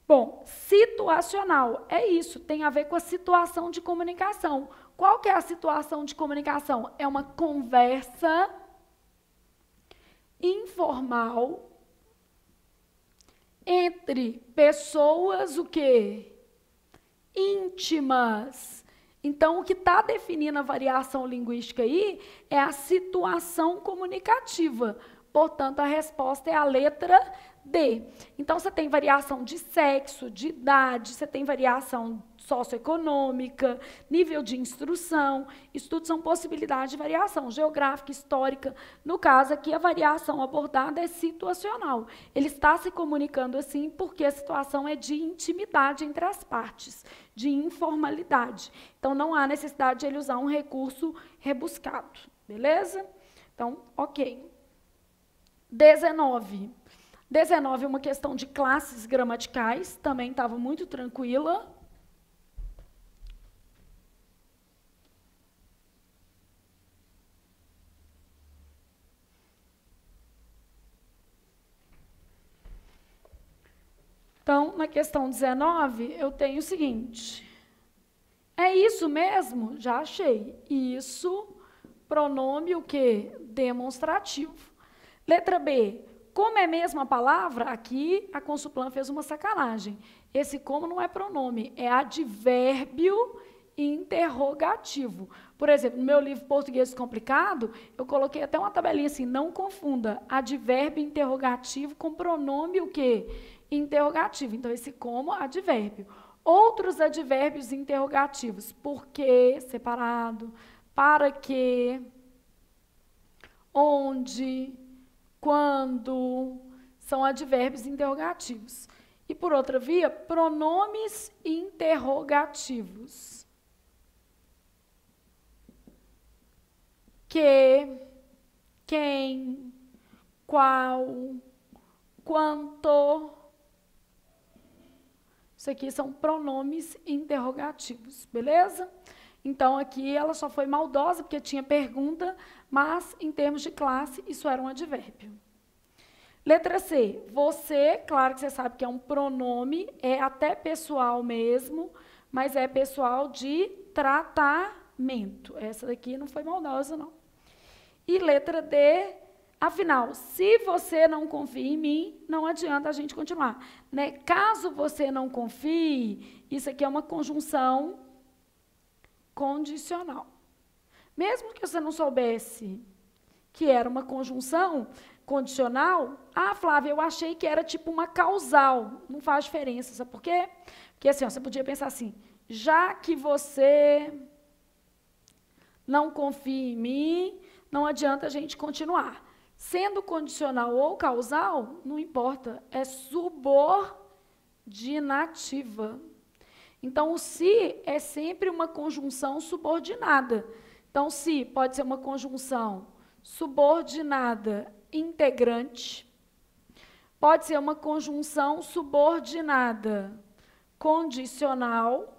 Bom, situacional, é isso, tem a ver com a situação de comunicação. Qual que é a situação de comunicação? É uma conversa informal entre pessoas, o quê? Íntimas. Então, o que está definindo a variação linguística aí é a situação comunicativa. Portanto, a resposta é a letra D. Então, você tem variação de sexo, de idade, você tem variação socioeconômica, nível de instrução. Isso tudo são possibilidades de variação geográfica, histórica. No caso aqui, a variação abordada é situacional. Ele está se comunicando assim porque a situação é de intimidade entre as partes, de informalidade. Então, não há necessidade de ele usar um recurso rebuscado. Beleza? Então, ok. 19. 19 é uma questão de classes gramaticais, também estava muito tranquila. Então, na questão 19, eu tenho o seguinte. É isso mesmo? Já achei. Isso, pronome o quê? Demonstrativo. Letra B. Como é mesmo a palavra? Aqui a Consuplan fez uma sacanagem. Esse como não é pronome, é advérbio interrogativo. Por exemplo, no meu livro Português Complicado, eu coloquei até uma tabelinha assim, não confunda advérbio interrogativo com pronome o quê? Interrogativo. Então, esse como, advérbio. Outros advérbios interrogativos. Por quê, separado. Para quê. Onde. Quando, são advérbios interrogativos. E, por outra via, pronomes interrogativos. Que, quem, qual, quanto, Isso aqui são pronomes interrogativos, beleza? Então, aqui ela só foi maldosa, porque tinha pergunta, mas, em termos de classe, isso era um advérbio. Letra C. Você, claro que você sabe que é um pronome, é até pessoal mesmo, mas é pessoal de tratamento. Essa daqui não foi maldosa, não. E letra D. Afinal, se você não confia em mim, não adianta a gente continuar. Né? Caso você não confie, isso aqui é uma conjunção condicional. Mesmo que você não soubesse que era uma conjunção condicional, Flávia, eu achei que era tipo uma causal. Não faz diferença, sabe por quê? Porque assim, ó, você podia pensar assim, já que você não confia em mim, não adianta a gente continuar. Sendo condicional ou causal, não importa, é subordinativa. Então, o se é sempre uma conjunção subordinada. Então, se pode ser uma conjunção subordinada integrante, pode ser uma conjunção subordinada condicional,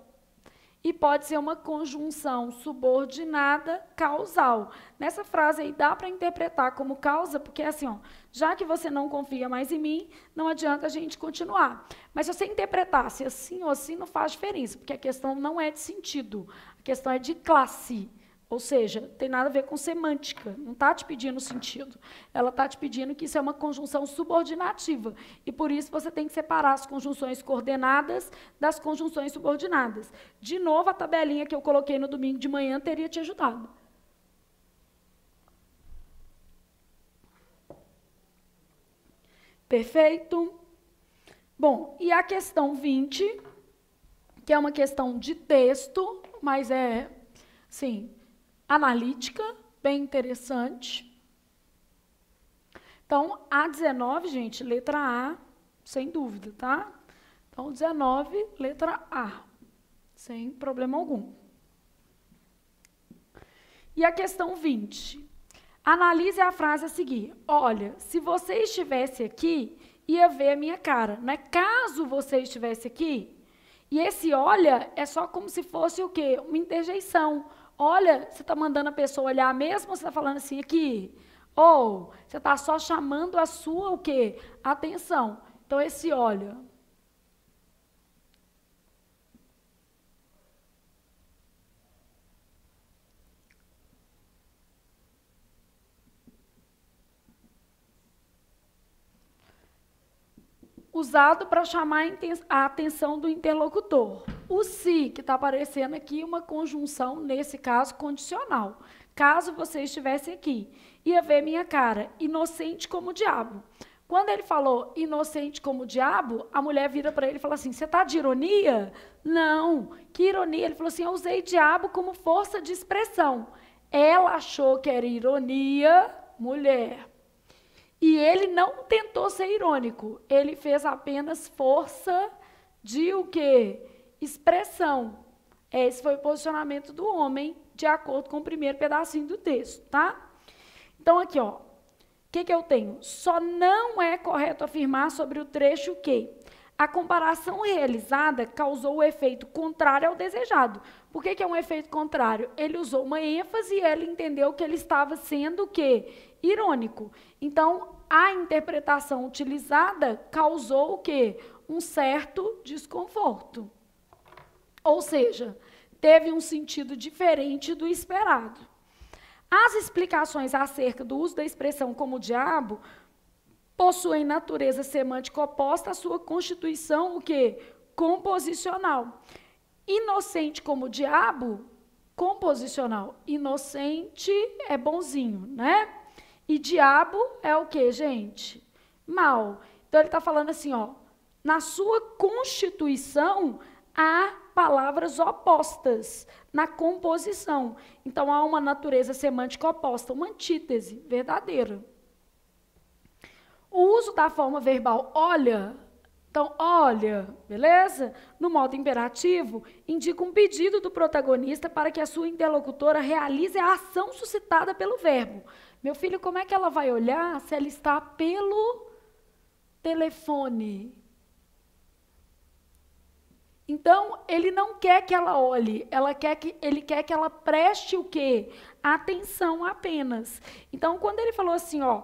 e pode ser uma conjunção subordinada causal. Nessa frase aí dá para interpretar como causa, porque é assim, ó, já que você não confia mais em mim, não adianta a gente continuar. Mas se você interpretasse assim ou assim, não faz diferença, porque a questão não é de sentido, a questão é de classe. Ou seja, tem nada a ver com semântica, não está te pedindo sentido. Ela está te pedindo que isso é uma conjunção subordinativa. E por isso você tem que separar as conjunções coordenadas das conjunções subordinadas. De novo, a tabelinha que eu coloquei no domingo de manhã teria te ajudado. Perfeito? Bom, e a questão 20, que é uma questão de texto, mas é, sim, analítica, bem interessante. Então, a 19, gente, letra A, sem dúvida, tá? Então, 19, letra A, sem problema algum. E a questão 20. Analise a frase a seguir. Olha, se você estivesse aqui, ia ver a minha cara. Não é caso você estivesse aqui? E esse olha é só como se fosse o quê? Uma interjeição. Olha, você está mandando a pessoa olhar mesmo ou você está falando assim aqui? Ou você está só chamando a sua o quê? Atenção. Então, esse olha. Usado para chamar a atenção do interlocutor. O se, que está aparecendo aqui, uma conjunção, nesse caso, condicional. Caso você estivesse aqui, ia ver minha cara, inocente como o diabo. Quando ele falou inocente como o diabo, a mulher vira para ele e fala assim, você está de ironia? Não, que ironia? Ele falou assim, eu usei diabo como força de expressão. Ela achou que era ironia, mulher. E ele não tentou ser irônico, ele fez apenas força de o quê? Expressão. Esse foi o posicionamento do homem, de acordo com o primeiro pedacinho do texto, tá? Então, aqui, ó, o que eu tenho? Só não é correto afirmar sobre o trecho que a comparação realizada causou o efeito contrário ao desejado. Por que é um efeito contrário? Ele usou uma ênfase e ele entendeu que ele estava sendo o quê? Irônico. Então, a interpretação utilizada causou o quê? Um certo desconforto. Ou seja, teve um sentido diferente do esperado. As explicações acerca do uso da expressão como diabo possuem natureza semântica oposta à sua constituição, o quê? Composicional. Inocente como diabo, composicional. Inocente é bonzinho, né? E diabo é o quê, gente? Mal. Então, ele está falando assim, ó, na sua constituição, há palavras opostas na composição. Então, há uma natureza semântica oposta, uma antítese verdadeira. O uso da forma verbal olha, então, olha, beleza? No modo imperativo, indica um pedido do protagonista para que a sua interlocutora realize a ação suscitada pelo verbo. Meu filho, como é que ela vai olhar se ela está pelo telefone? Então, ele não quer que ela olhe, ele quer que ela preste o quê? Atenção apenas. Então, quando ele falou assim, ó,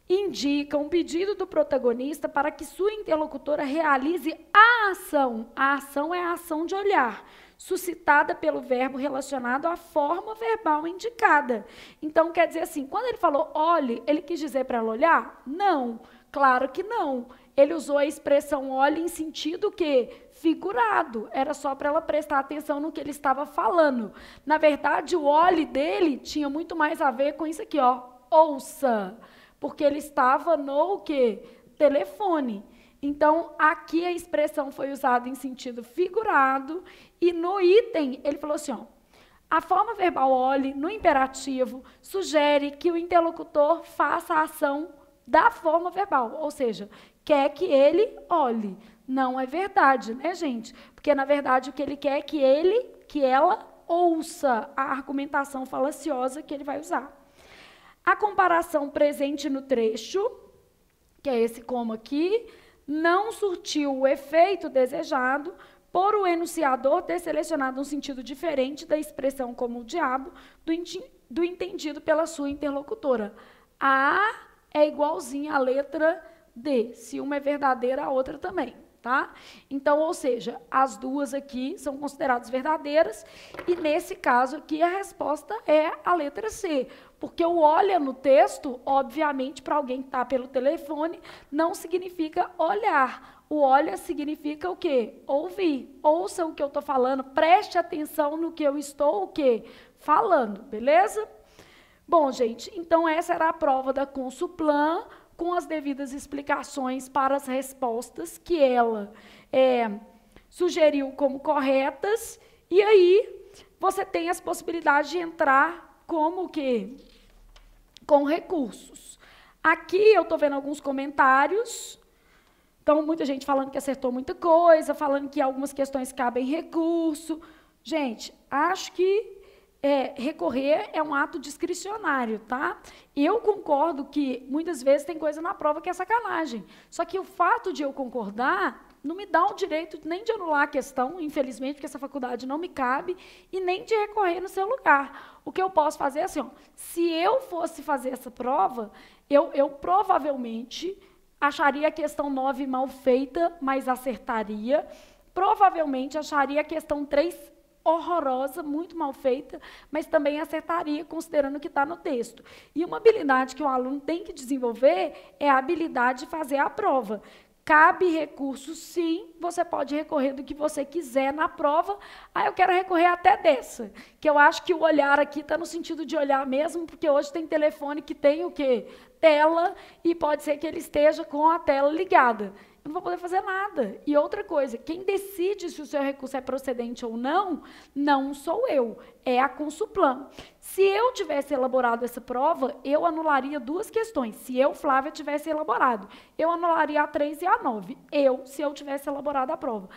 indica um pedido do protagonista para que sua interlocutora realize a ação. A ação é a ação de olhar, suscitada pelo verbo relacionado à forma verbal indicada. Então, quer dizer assim, quando ele falou olhe, ele quis dizer para ela olhar? Não, claro que não. Ele usou a expressão olhe em sentido que figurado, era só para ela prestar atenção no que ele estava falando. Na verdade, o olhe dele tinha muito mais a ver com isso aqui, ó, ouça, porque ele estava no quê? Telefone. Então, aqui a expressão foi usada em sentido figurado, e no item, ele falou assim, ó, a forma verbal olhe, no imperativo, sugere que o interlocutor faça a ação da forma verbal, ou seja, quer que ele olhe. Não é verdade, né, gente? Porque, na verdade, o que ele quer é que ela ouça a argumentação falaciosa que ele vai usar. A comparação presente no trecho, que é esse como aqui, não surtiu o efeito desejado por o enunciador ter selecionado um sentido diferente da expressão como o diabo do entendido pela sua interlocutora. A A é igualzinha à letra D. Se uma é verdadeira, a outra também. Tá? Então, ou seja, as duas aqui são consideradas verdadeiras e, nesse caso aqui, a resposta é a letra C, porque o olha no texto, obviamente, para alguém que está pelo telefone, não significa olhar. O olha significa o quê? Ouvir. Ouça o que eu estou falando, preste atenção no que eu estou o quê? Falando, beleza? Bom, gente, então essa era a prova da Consuplan, com as devidas explicações para as respostas que ela sugeriu como corretas, e aí você tem as possibilidades de entrar como que? Com recursos. Aqui eu estou vendo alguns comentários, então muita gente falando que acertou muita coisa, falando que algumas questões cabem recurso. Gente, acho que recorrer é um ato discricionário, tá? Eu concordo que muitas vezes tem coisa na prova que é sacanagem. Só que o fato de eu concordar não me dá o direito nem de anular a questão, infelizmente, porque essa faculdade não me cabe, e nem de recorrer no seu lugar. O que eu posso fazer é assim, ó, se eu fosse fazer essa prova, eu provavelmente acharia a questão 9 mal feita, mas acertaria. Provavelmente acharia a questão 3 horrorosa, muito mal feita, mas também acertaria, considerando o que está no texto. E uma habilidade que o aluno tem que desenvolver é a habilidade de fazer a prova. Cabe recurso, sim, você pode recorrer do que você quiser na prova. Eu quero recorrer até dessa, que eu acho que o olhar aqui está no sentido de olhar mesmo, porque hoje tem telefone que tem o quê? Tela, e pode ser que ele esteja com a tela ligada. Eu não vou poder fazer nada. E outra coisa, quem decide se o seu recurso é procedente ou não, não sou eu, é a Consuplan. Se eu tivesse elaborado essa prova, eu anularia 2 questões. Se eu, Flávia, tivesse elaborado, eu anularia a 3 e a 9. Se eu tivesse elaborado a prova.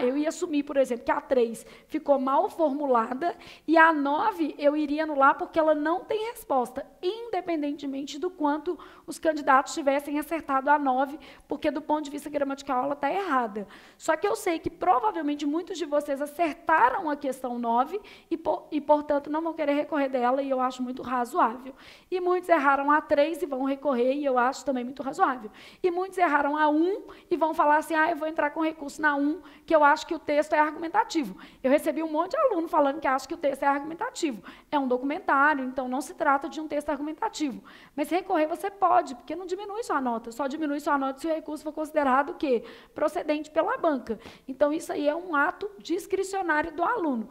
Eu ia assumir, por exemplo, que a 3 ficou mal formulada e a 9 eu iria anular porque ela não tem resposta, independentemente do quanto os candidatos tivessem acertado a 9, porque do ponto de vista gramatical ela está errada. Só que eu sei que provavelmente muitos de vocês acertaram a questão 9 e portanto, não vão querer recorrer dela, e eu acho muito razoável. E muitos erraram a 3 e vão recorrer, e eu acho também muito razoável. E muitos erraram a 1 e vão falar assim, eu vou entrar com recurso na 1, que eu acho que o texto é argumentativo. Eu recebi um monte de aluno falando que acha que o texto é argumentativo. É um documentário, então não se trata de um texto argumentativo. Mas recorrer você pode, porque não diminui sua nota, só diminui sua nota se o recurso for considerado o quê? Procedente pela banca. Então, isso aí é um ato discricionário do aluno.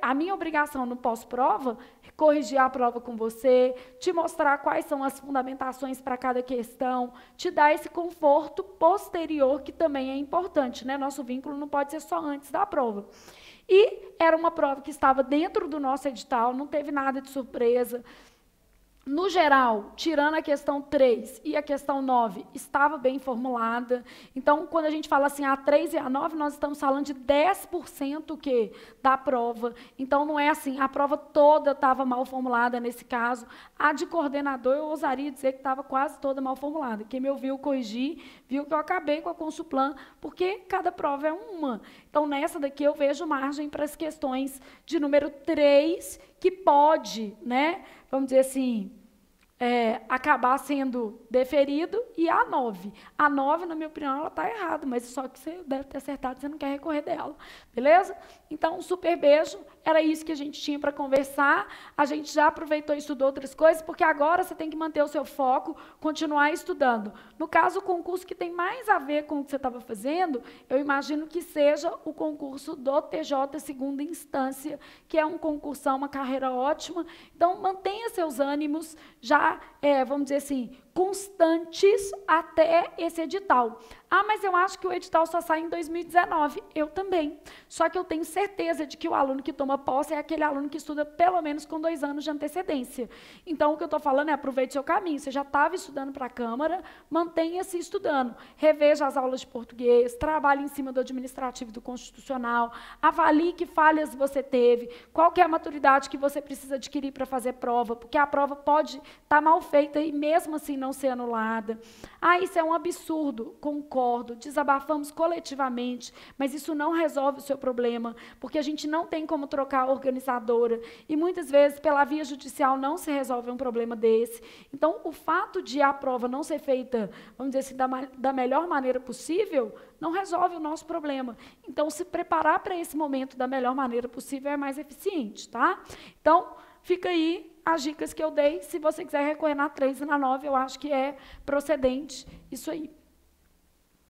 A minha obrigação no pós-prova é corrigir a prova com você, te mostrar quais são as fundamentações para cada questão, te dar esse conforto posterior, que também é importante, né? Nosso vínculo não pode ser só antes da prova. E era uma prova que estava dentro do nosso edital, não teve nada de surpresa. No geral, tirando a questão 3 e a questão 9, estava bem formulada. Então, quando a gente fala assim, a 3 e a 9, nós estamos falando de 10% que da prova. Então, não é assim, a prova toda estava mal formulada nesse caso. A de coordenador, eu ousaria dizer que estava quase toda mal formulada. Quem me ouviu corrigir, viu que eu acabei com a Consulplan, porque cada prova é uma. Então, nessa daqui, eu vejo margem para as questões de número 3, que pode, né, vamos dizer assim, acabar sendo deferido, e a 9. A 9, na minha opinião, ela está errada, mas só que você deve ter acertado, você não quer recorrer dela. Beleza? Então, um super beijo. Era isso que a gente tinha para conversar. A gente já aproveitou e estudou outras coisas, porque agora você tem que manter o seu foco, continuar estudando. No caso, o concurso que tem mais a ver com o que você estava fazendo, eu imagino que seja o concurso do TJ segunda instância, que é um concursão, uma carreira ótima. Então, mantenha seus ânimos já, vamos dizer assim, constantes até esse edital. Ah, mas eu acho que o edital só sai em 2019. Eu também. Só que eu tenho certeza de que o aluno que toma posse é aquele aluno que estuda pelo menos com 2 anos de antecedência. Então, o que eu estou falando é aproveite seu caminho. Você já estava estudando para a Câmara, mantenha-se estudando. Reveja as aulas de português, trabalhe em cima do administrativo e do constitucional, avalie que falhas você teve, qual que é a maturidade que você precisa adquirir para fazer prova, porque a prova pode estar mal feita e mesmo assim não ser anulada. Ah, isso é um absurdo, concordo, desabafamos coletivamente, mas isso não resolve o seu problema, porque a gente não tem como trocar a organizadora, e muitas vezes, pela via judicial, não se resolve um problema desse. Então, o fato de a prova não ser feita, vamos dizer assim, da melhor maneira possível, não resolve o nosso problema. Então, se preparar para esse momento da melhor maneira possível é mais eficiente, tá? Então, fica aí as dicas que eu dei. Se você quiser recorrer na 3 e na 9, eu acho que é procedente isso aí.